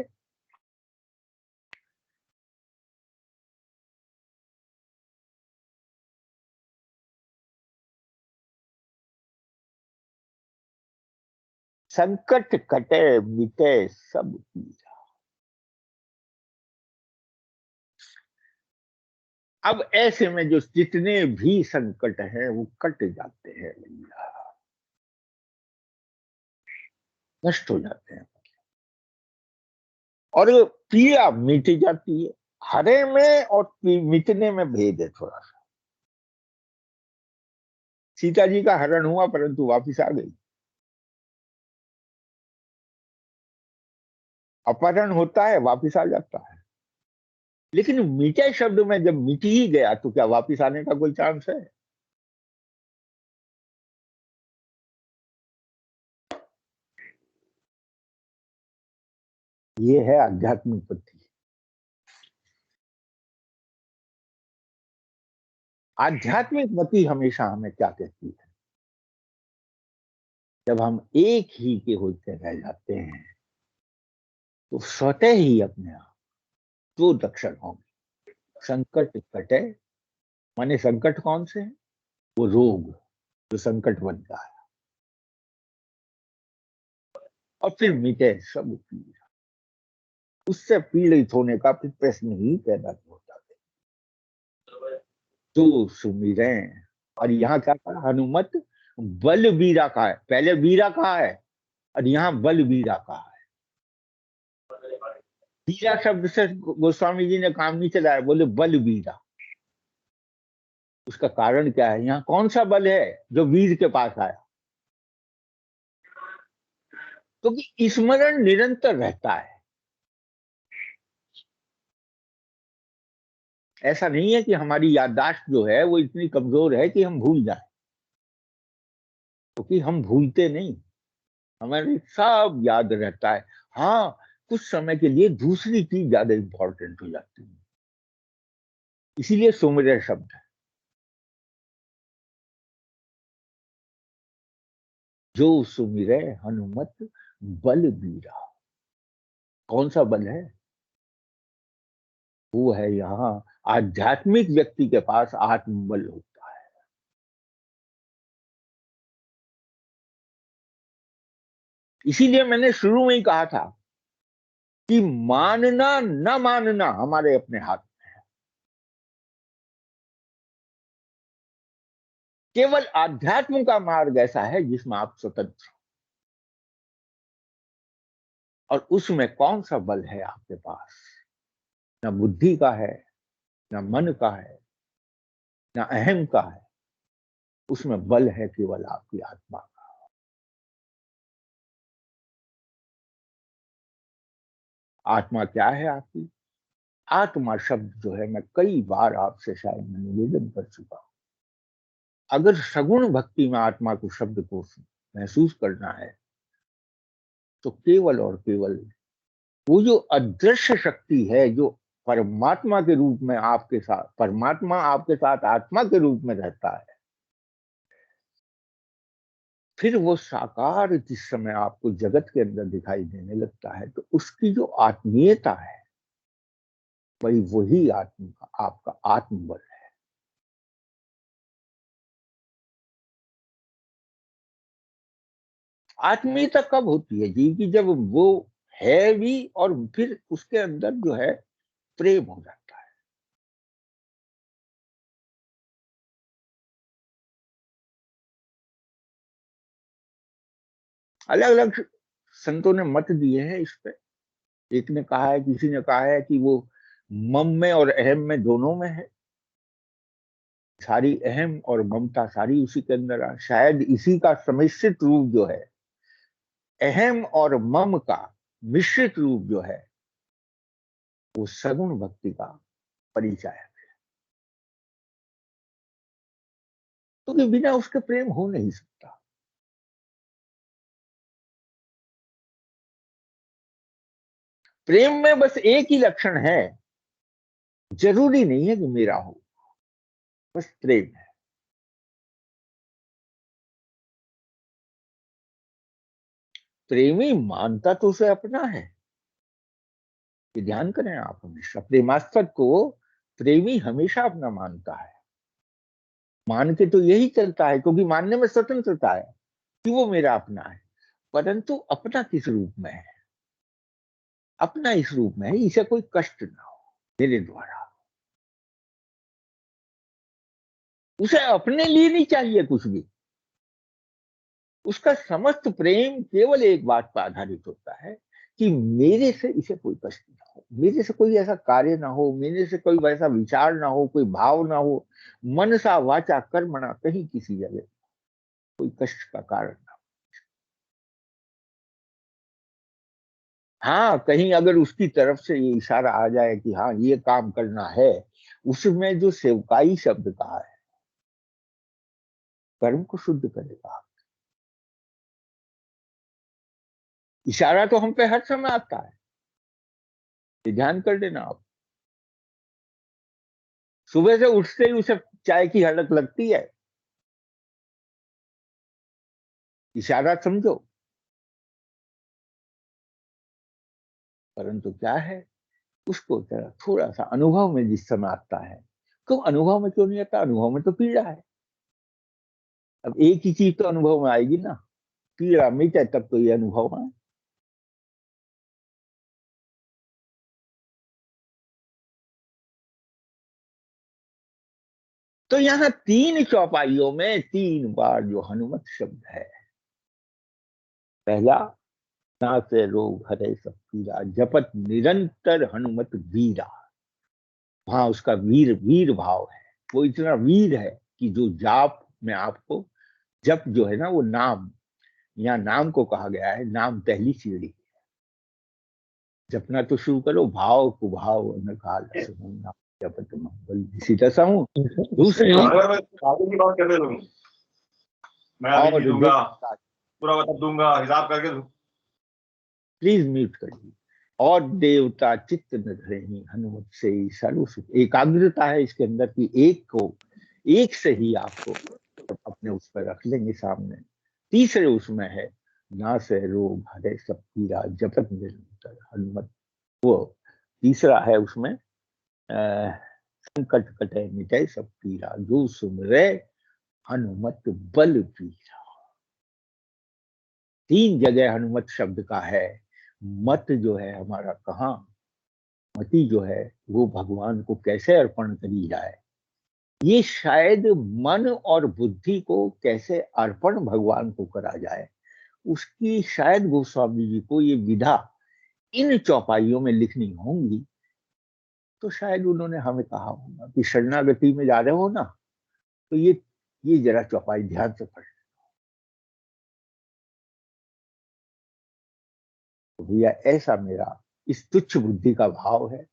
संकट कटे मिटे सब पीरा। अब ऐसे में जो जितने भी संकट हैं वो कट जाते हैं भैया। नष्ट हो जाते हैं और पीड़ा मिट जाती है। हरे में और मिटने में भेद है थोड़ा सा। सीता जी का हरण हुआ परंतु वापिस आ गई। अपहरण होता है, वापिस आ जाता है। लेकिन मीठे शब्द में जब मिट ही गया तो क्या वापिस आने का कोई चांस है? ये है आध्यात्मिक पद्धति। आध्यात्मिक गति हमेशा हमें क्या कहती है? जब हम एक ही के होते रह जाते हैं तो स्वतः ही अपने आप दो लक्षण होंगे। संकट कटे, माने संकट कौन से है? वो रोग जो संकट बनता है, और फिर मिटे सब पीड़ा। उससे पीड़ित होने का फिर प्रश्न ही पैदा नहीं होता। तो सुमिरे, और यहाँ क्या कहा? हनुमत बल बीरा का है। पहले बीरा कहा है और यहाँ बल बीरा कहा है। बीरा शब्द से गोस्वामी जी ने काम नहीं चलाया, बोले बल बीरा। उसका कारण क्या है? यहाँ कौन सा बल है जो वीर के पास आया? क्योंकि स्मरण निरंतर रहता है। ऐसा नहीं है कि हमारी याददाश्त जो है वो इतनी कमजोर है कि हम भूल जाए, क्योंकि हम भूलते नहीं, हमारे सब याद रहता है। हाँ, कुछ समय के लिए दूसरी चीज ज्यादा इंपॉर्टेंट हो जाती है, इसीलिए सुमिरन शब्द है। जो सुमिरे हनुमत बल बीरा। कौन सा बल है? वो है यहाँ आध्यात्मिक व्यक्ति के पास आत्मबल होता है। इसीलिए मैंने शुरू में ही कहा था कि मानना न मानना हमारे अपने हाथ में है। केवल आध्यात्म का मार्ग ऐसा है जिसमें आप स्वतंत्र, और उसमें कौन सा बल है आपके पास? न बुद्धि का है, न मन का है, न अहम का है। उसमें बल है केवल आपकी आत्मा का। आत्मा क्या है आपकी? आत्मा शब्द जो है, मैं कई बार आपसे शायद मैं निवेदन कर चुका हूं। अगर सगुण भक्ति में आत्मा को शब्द को महसूस करना है तो केवल और केवल वो जो अदृश्य शक्ति है, जो परमात्मा के रूप में आपके साथ, परमात्मा आपके साथ आत्मा के रूप में रहता है, फिर वो साकार जिस समय आपको जगत के अंदर दिखाई देने लगता है तो उसकी जो आत्मीयता है वही आत्मा आपका आत्मबल है। आत्मीयता कब होती है जीव की? जब वो है भी और फिर उसके अंदर जो है प्रेम हो जाता है। अलग अलग संतों ने मत दिए हैं इस पे। एक ने कहा है, किसी ने कहा है कि वो मम में और अहम में, दोनों में है। सारी अहम और ममता सारी उसी के अंदर है। शायद इसी का सम्मिश्रित रूप जो है, अहम और मम का मिश्रित रूप जो है, वो सगुण भक्ति का परिचय है। तो बिना उसके प्रेम हो नहीं सकता। प्रेम में बस एक ही लक्षण है, जरूरी नहीं है कि मेरा हो, बस प्रेम है। प्रेमी मानता तो उसे अपना है। ये ध्यान करें आप हमेशा, प्रेमास्पद को प्रेमी हमेशा अपना मानता है। मान के तो यही चलता है, क्योंकि मानने में स्वतंत्रता है कि वो मेरा अपना है, परंतु अपना किस रूप में है? अपना इस रूप में है इसे कोई कष्ट ना हो मेरे द्वारा। उसे अपने लिए नहीं चाहिए कुछ भी, उसका समस्त प्रेम केवल एक बात पर आधारित होता है कि मेरे से इसे कोई कष्ट ना हो, मेरे से कोई ऐसा कार्य ना हो, मेरे से कोई वैसा विचार ना हो, कोई भाव ना हो, मनसा वाचा कर्मणा कहीं किसी जगह कोई कष्ट का कारण ना हो। हाँ, कहीं अगर उसकी तरफ से ये इशारा आ जाए कि हाँ ये काम करना है, उसमें जो सेवकाई शब्द कहा है, कर्म को शुद्ध करेगा। इशारा तो हम पे हर समय आता है, ये ध्यान कर लेना आप। सुबह से उठते ही उसे चाय की हलक लगती है, इशारा समझो। परंतु क्या है, उसको जरा थोड़ा सा अनुभव में जिस समय आता है, क्यों अनुभव में क्यों नहीं आता? अनुभव में तो पीड़ा है। अब एक ही चीज तो अनुभव में आएगी ना, पीड़ा मिटे तब तो ये अनुभव है। तो यहाँ 3 चौपाइयों में 3 बार जो हनुमत शब्द है, पहला ना से रोग हरे सब पीरा, जपत निरंतर हनुमत वीरा। वहां उसका वीर वीर भाव है, वो इतना वीर है कि जो जाप में आपको, जप जो है ना वो नाम, यहाँ नाम को कहा गया है, नाम पहली सीढ़ी। जपना तो शुरू करो, भाव कुभाव अनकाल असमना जपत मंगल इसी दशा हूँ। दूसरे शादी की बात कर रहे हो, मैं अभी नहीं दूंगा, पूरा बता दूंगा, हिसाब करके दूं। प्लीज म्यूट करिए। और देवता चित्त न धरेहि हनुमत से सर्व सुख। एकाग्रता है इसके अंदर की, एक से ही आपको अपने उस पर रख लेंगे सामने। तीसरे उसमें है ना से रोग हरे सब पीरा, जपत निरंतर हनुमत। वो तीसरा है उसमें संकट कटे मिटे सब पीरा, जो सुमरे हनुमत बल पीरा। 3 जगह हनुमत शब्द का है। मत जो है हमारा, कहाँ मति जो है वो भगवान को कैसे अर्पण करी जाए, ये शायद मन और बुद्धि को कैसे अर्पण भगवान को करा जाए, उसकी शायद गोस्वामी जी को ये विधा इन चौपाइयों में लिखनी होंगी। तो शायद उन्होंने हमें कहा होगा कि शरणागति में जा रहे हो ना, तो ये जरा चौपाई ध्यान से पढ़। तो भैया ऐसा मेरा इस तुच्छ बुद्धि का भाव है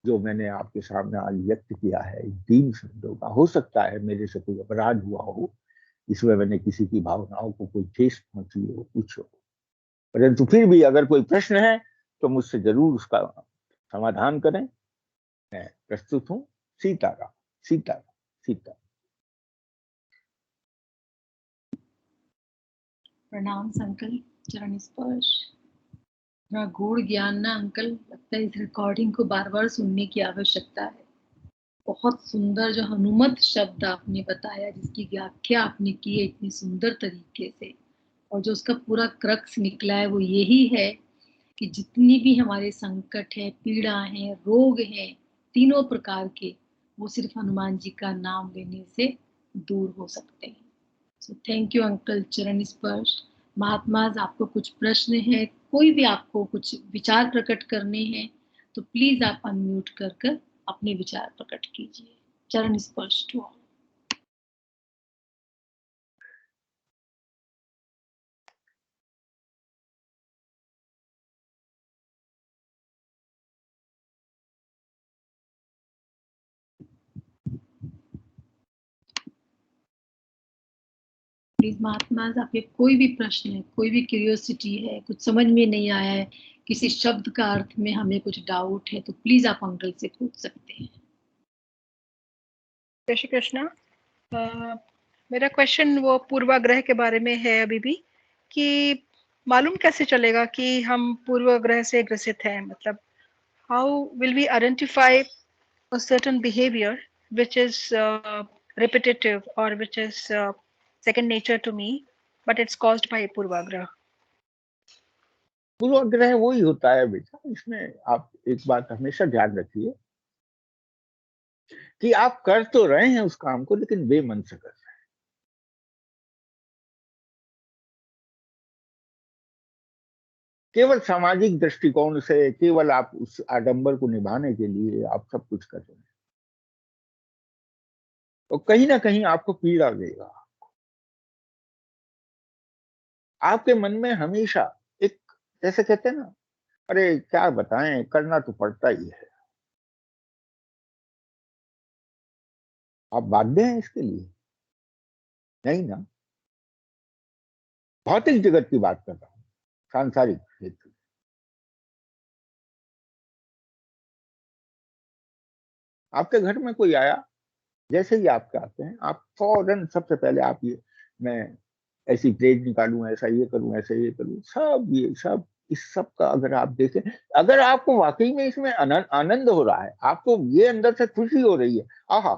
जो मैंने आपके सामने आज व्यक्त किया है। इन 3 शब्दों का, हो सकता है मेरे से कोई अपराध हुआ हो, इसमें मैंने किसी की भावनाओं को कोई ठेस पहुंची हो, कुछ हो, परंतु फिर भी अगर कोई प्रश्न है तो मुझसे जरूर उसका समाधान करें। मैं प्रस्तुत हूँ। सीताराम, सीताराम, सीता। प्रणाम अंकल, चरण स्पर्श। थोड़ा गूढ़ ज्ञान ना अंकल, लगता है इस रिकॉर्डिंग को बार बार सुनने की आवश्यकता है। बहुत सुंदर जो हनुमत शब्द आपने बताया, जिसकी व्याख्या आपने की है इतनी सुंदर तरीके से, और जो उसका पूरा क्रक्स निकला है वो यही है कि जितनी भी हमारे संकट है, पीड़ा है, रोग है, तीनों प्रकार के, वो सिर्फ हनुमान जी का नाम लेने से दूर हो सकते हैं। सो थैंक यू अंकल, चरण स्पर्श। महात्माज, आपको कुछ प्रश्न है, कोई भी आपको कुछ विचार प्रकट करने हैं तो प्लीज आप अनम्यूट कर अपने विचार प्रकट कीजिए। चरण स्पर्श टू ऑल। प्लीज महात्माज, आपके कोई भी प्रश्न है, कोई भी क्यूरियोसिटी है, कुछ समझ में नहीं आया है, किसी शब्द का अर्थ में हमें कुछ डाउट है, तो प्लीज आप अंकल से पूछ सकते हैं। जय श्री कृष्णा। मेरा क्वेश्चन वो पूर्वाग्रह के बारे में है अभी भी, कि मालूम कैसे चलेगा कि हम पूर्वाग्रह से ग्रसित हैं? मतलब how will we identify a certain behavior which is repetitive or which is second nature to me, but it's caused by purvagrah? पूर्वाग्रह वही होता है बेटा। इसमें आप एक बात हमेशा ध्यान रखिए कि आप कर तो रहे हैं उस काम को, लेकिन बेमन से कर रहे हैं। केवल सामाजिक दृष्टिकोण से, केवल आप उस आडंबर को निभाने के लिए आप सब कुछ कर रहे हैं, तो कहीं ना कहीं आपको पीड़ा देगा। आपके मन में हमेशा एक, जैसे कहते हैं ना, अरे क्या बताएं, करना तो पड़ता ही है। आप बाध्य हैं इसके लिए? नहीं ना। भौतिक जगत की बात कर रहा हूं, सांसारिक क्षेत्र। आपके घर में कोई आया, जैसे ही आपके आते हैं, आप फौरन सबसे पहले आप ये, मैं ऐसी ट्रेड निकालूं, ऐसा ये करूं, ऐसा ये करूं, सब ये सब, इस सब का अगर आप देखें, अगर आपको वाकई में इसमें आनंद हो रहा है, आपको ये अंदर से खुशी हो रही है, आहा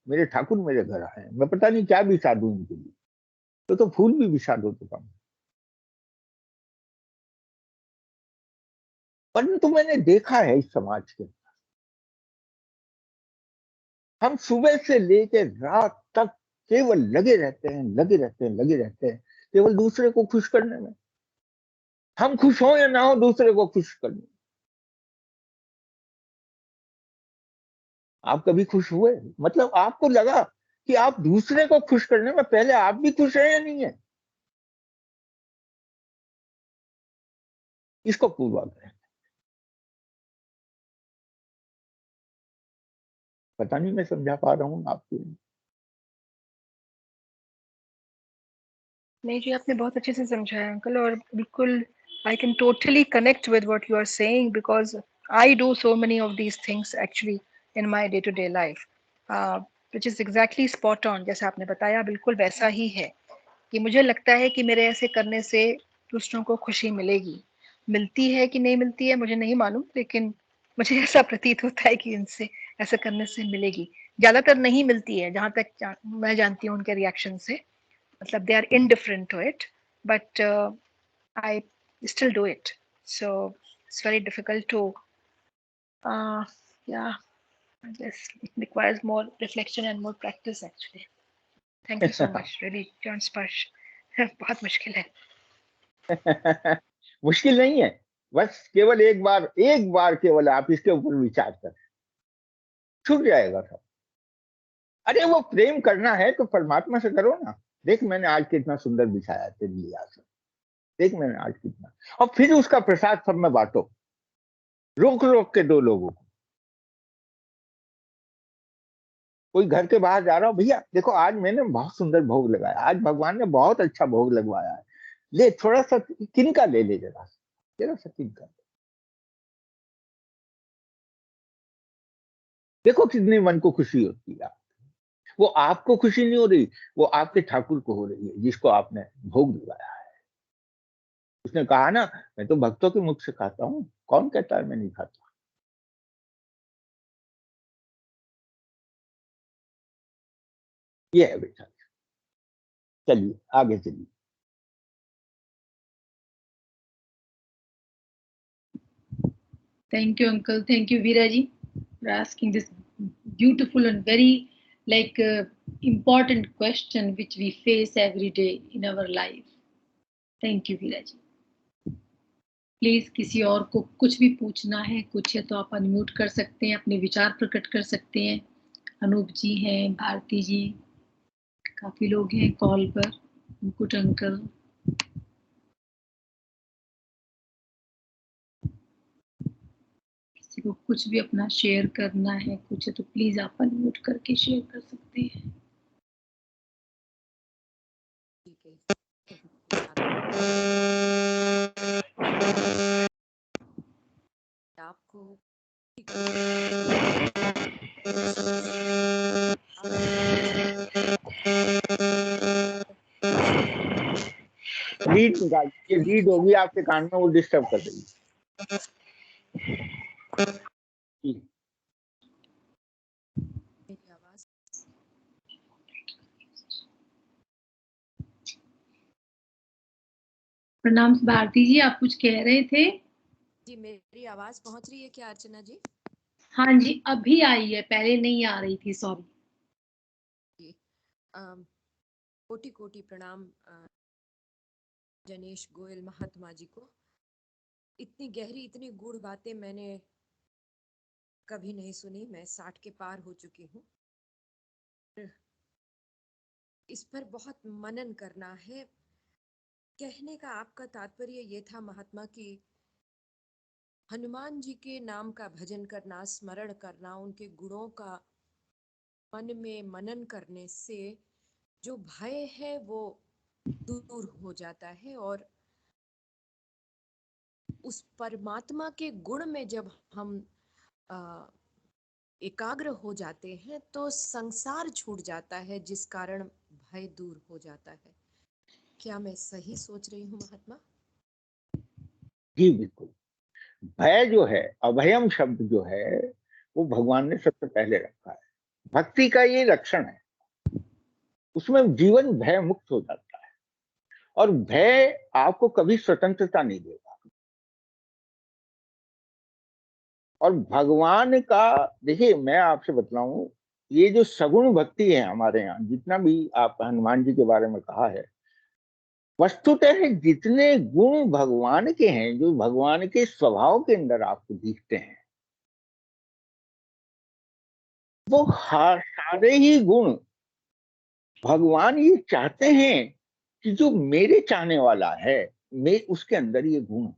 मेरे ठाकुर मेरे घर आए, मैं पता नहीं क्या बिछा दूं इनके लिए, तो फूल भी बिछा दो तो कम। परंतु मैंने देखा है इस समाज के, हम सुबह से लेकर रात तक केवल लगे रहते हैं, लगे रहते हैं, लगे रहते हैं, केवल दूसरे को खुश करने में। हम खुश हो या ना हो, दूसरे को खुश करने में। आप कभी खुश हुए? मतलब आपको लगा कि आप दूसरे को खुश करने में पहले आप भी खुश हैं या नहीं है? इसको पूर्वाग्रह। पता नहीं मैं समझा पा रहा हूँ आपको? नहीं जी, आपने बहुत अच्छे से समझाया अंकल, और बिल्कुल I can totally connect with what you are saying, because I do so many of these things actually in my day to day life, which is exactly spot on. जैसा आपने बताया बिल्कुल वैसा ही है, कि मुझे लगता है कि मेरे ऐसे करने से दूसरों को खुशी मिलेगी। मिलती है कि नहीं मिलती है मुझे नहीं मालूम, लेकिन मुझे ऐसा प्रतीत होता है कि इनसे ऐसा करने से मिलेगी। ज्यादातर नहीं मिलती है, जहां तक मैं जानती हूँ उनके रिएक्शन से, मतलब they are indifferent to it, but I still do it. So it's very difficult to, yeah, I guess it requires more reflection and more practice actually. Thank you so much, really, John Sparsh. बहुत मुश्किल है। मुश्किल नहीं है, बस केवल एक बार केवल आप इसके ऊपर विचार करें, छूट जाएगा सब। अरे वो प्रेम करना है तो परमात्मा से करो ना। देख मैंने आज कितना सुंदर बिछाया तेरे लिए आसन, देख मैंने आज कितना, और फिर उसका प्रसाद सब में बांटो, रोक रोक के दो लोगों को। कोई घर के बाहर जा रहा हो, भैया देखो आज मैंने बहुत सुंदर भोग लगाया, आज भगवान ने बहुत अच्छा भोग लगवाया है, ले थोड़ा सा किनका ले ले, जरा सा किनका। देखो कितनी मन को खुशी होती है। वो आपको खुशी नहीं हो रही, वो आपके ठाकुर को हो रही है, जिसको आपने भोग लगाया है। उसने कहा ना, मैं तो भक्तों के मुख से खाता हूँ, कौन कहता है मैं नहीं खाता? ये है बेटा। चलिए आगे चलिए। Thank you, Uncle. Thank you, Veeraji, for asking this beautiful and very important question which we face every day in our life. Thank you, Veeraji. Please किसी और को कुछ भी पूछना है, कुछ है तो आप अनम्यूट कर सकते हैं, अपने विचार प्रकट कर सकते हैं। अनूप जी हैं, भारती जी, काफी लोग हैं कॉल पर, मुकुट अंकल। किसी को कुछ भी अपना शेयर करना है, कुछ है तो प्लीज आप अनम्यूट करके शेयर कर सकते हैं। आपको रीड निकाल, ये रीड होगी आपके कान में, वो डिस्टर्ब कर रही है। मेरी आवाज, प्रणाम भारती जी, आप कुछ कह रहे थे? जी मेरी आवाज पहुंच रही है क्या अर्चना जी? हाँ जी, अभी आई है, पहले नहीं आ रही थी, सॉरी जी। कोटि कोटि प्रणाम जनेश गोयल महात्मा जी को। इतनी गहरी इतनी गूढ़ बातें मैंने कभी नहीं सुनी। मैं 60 के पार हो चुकी हूँ। इस पर बहुत मनन करना है। कहने का आपका तात्पर्य ये था महात्मा कि हनुमान जी के नाम का भजन करना, स्मरण करना, उनके गुणों का मन में मनन करने से जो भय है वो दूर हो जाता है, और उस परमात्मा के गुण में जब हम एकाग्र हो जाते हैं तो संसार छूट जाता है, जिस कारण भय दूर हो जाता है। क्या मैं सही सोच रही हूँ महात्मा? जी बिल्कुल। भय जो है, अभयम शब्द जो है, वो भगवान ने सबसे पहले रखा है। भक्ति का ये लक्षण है, उसमें जीवन भय मुक्त हो जाता है। और भय आपको कभी स्वतंत्रता नहीं देगा। और भगवान का, देखिए मैं आपसे बतलाऊं, ये जो सगुण भक्ति है हमारे यहाँ, जितना भी आप हनुमान जी के बारे में कहा है, वस्तुतः जितने गुण भगवान के हैं, जो भगवान के स्वभाव के अंदर आपको दिखते हैं, वो सारे ही गुण भगवान ये चाहते हैं कि जो मेरे चाहने वाला है, मैं उसके अंदर ये गुण,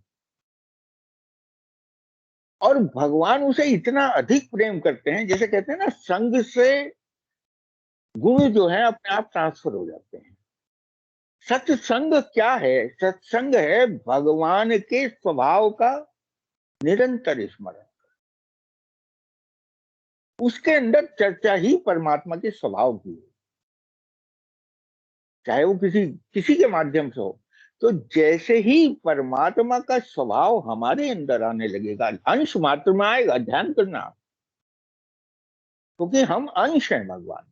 और भगवान उसे इतना अधिक प्रेम करते हैं, जैसे कहते हैं ना, संग से गुण जो है अपने आप ट्रांसफर हो जाते हैं। सत्संग क्या है? सत्संग है भगवान के स्वभाव का निरंतर स्मरण। उसके अंदर चर्चा ही परमात्मा के स्वभाव की है, चाहे वो किसी के माध्यम से हो। तो जैसे ही परमात्मा का स्वभाव हमारे अंदर आने लगेगा, अंश मात्र में आएगा, ध्यान करना, क्योंकि हम अंश हैं भगवान,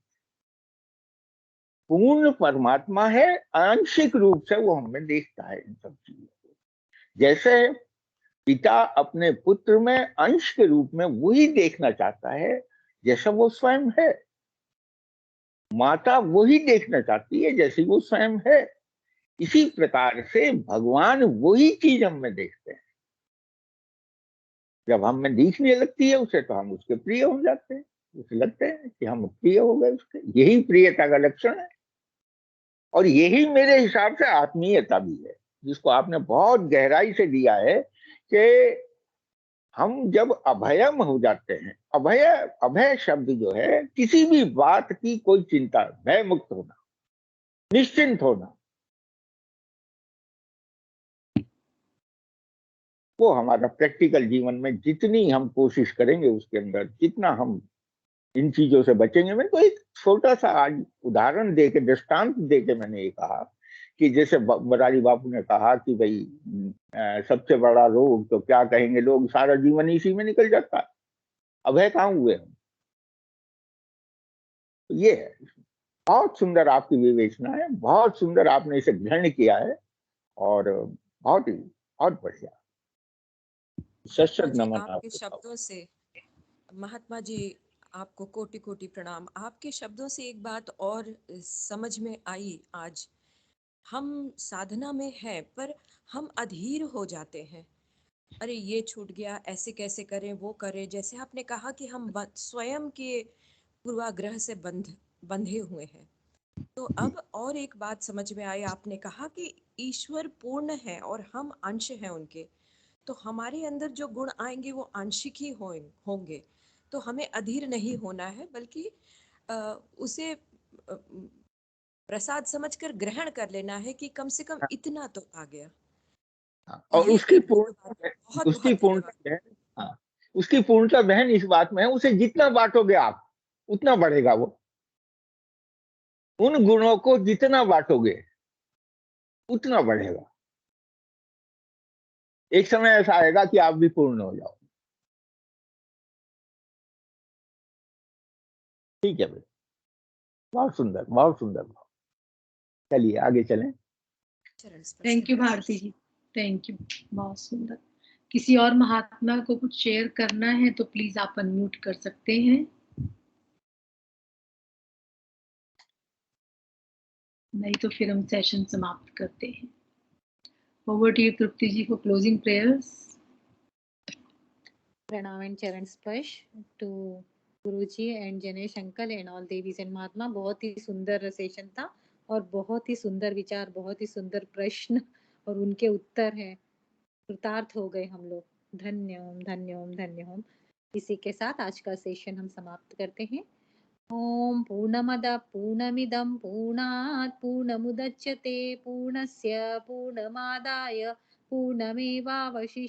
पूर्ण परमात्मा है, आंशिक रूप से वो हमें देखता है इन सब चीजों को। जैसे पिता अपने पुत्र में अंश के रूप में वही देखना चाहता है जैसा वो स्वयं है, माता वही देखना चाहती है जैसी वो स्वयं है। इसी प्रकार से भगवान वही चीज हम में देखते हैं। जब हम में दिखने लगती है उसे, तो हम उसके प्रिय हो जाते हैं, उसे लगते हैं कि हम प्रिय हो गए उसके। यही प्रियता का लक्षण है, और यही मेरे हिसाब से आत्मीयता भी है, जिसको आपने बहुत गहराई से दिया है कि हम जब अभयम हो जाते हैं। अभय, अभय शब्द जो है, किसी भी बात की कोई चिंता, भय मुक्त होना, निश्चिंत होना, वो हमारा प्रैक्टिकल जीवन में जितनी हम कोशिश करेंगे, उसके अंदर जितना हम इन चीजों से बचेंगे। मैं तो एक छोटा सा आज उदाहरण दे के, दृष्टांत दे के मैंने ये कहा कि जैसे बरारी बापू ने कहा कि भाई सबसे बड़ा रोग तो क्या कहेंगे लोग, सारा जीवन इसी में निकल जाता है, अभय कहाँ हुए हम। तो ये है, बहुत सुंदर आपकी विवेचना है, बहुत सुंदर आपने इसे ग्रहण किया है, और बहुत ही, बहुत बढ़िया। महात्मा सशक्त जी नमन आपके आपको। शब्दों से, महात्मा जी आपको कोटि कोटि प्रणाम। आपके शब्दों से एक बात और समझ में आई आज। हम साधना में हैं पर हम अधीर हो जाते हैं। अरे ये छूट गया, ऐसे कैसे करें, वो करें। जैसे आपने कहा कि हम स्वयं के पूर्वाग्रह से बंधे हुए हैं। तो अब और एक बात समझ में आई, आपने कहा कि ईश्वर पूर्ण है और हम अंश हैं उनके। तो हमारे अंदर जो गुण आएंगे वो आंशिक ही होंगे। तो हमें अधीर नहीं होना है, बल्कि उसे प्रसाद समझकर ग्रहण कर लेना है कि कम से कम इतना तो आ गया। और ये उसकी एक धन्यवाद, पूर्ण, बहुत उसकी बहुत पूर्णता धन्यवाद। बहन, हाँ, उसकी पूर्णता बहन इस बात में है, उसे जितना बांटोगे आप उतना बढ़ेगा वो। उन गुणों को जितना बांटोगे उतना बढ़ेगा। एक समय ऐसा आएगा कि आप भी पूर्ण हो जाओ। ठीक है भाई, बहुत सुंदर, बहुत सुंदर। चलिए आगे चलें। Thank you Bharati ji, thank you, बहुत सुंदर। किसी और महात्मा को कुछ शेयर करना है तो प्लीज आप अनम्यूट कर सकते हैं, नहीं तो फिर हम सेशन समाप्त करते हैं। Over to you Trupti ji for closing prayers. pranam and charan sparsh to Guruji and Janesh uncle and all devis and Mahatma. बहुत ही सुंदर सेशन था और बहुत ही सुंदर विचार, बहुत ही सुंदर प्रश्न और उनके उत्तर हैं। कृतार्थ हो गए हम लोग। धन्य ओम, धन्य ओम, धन्य ओम। इसी के साथ आज का सेशन हम समाप्त करते हैं। ओम पूर्णमद पूर्णमिदं पूर्णात् पूर्णमुदच्यते पूर्णस्य पूर्णमादाय पूर्णमेवावशिष्यते।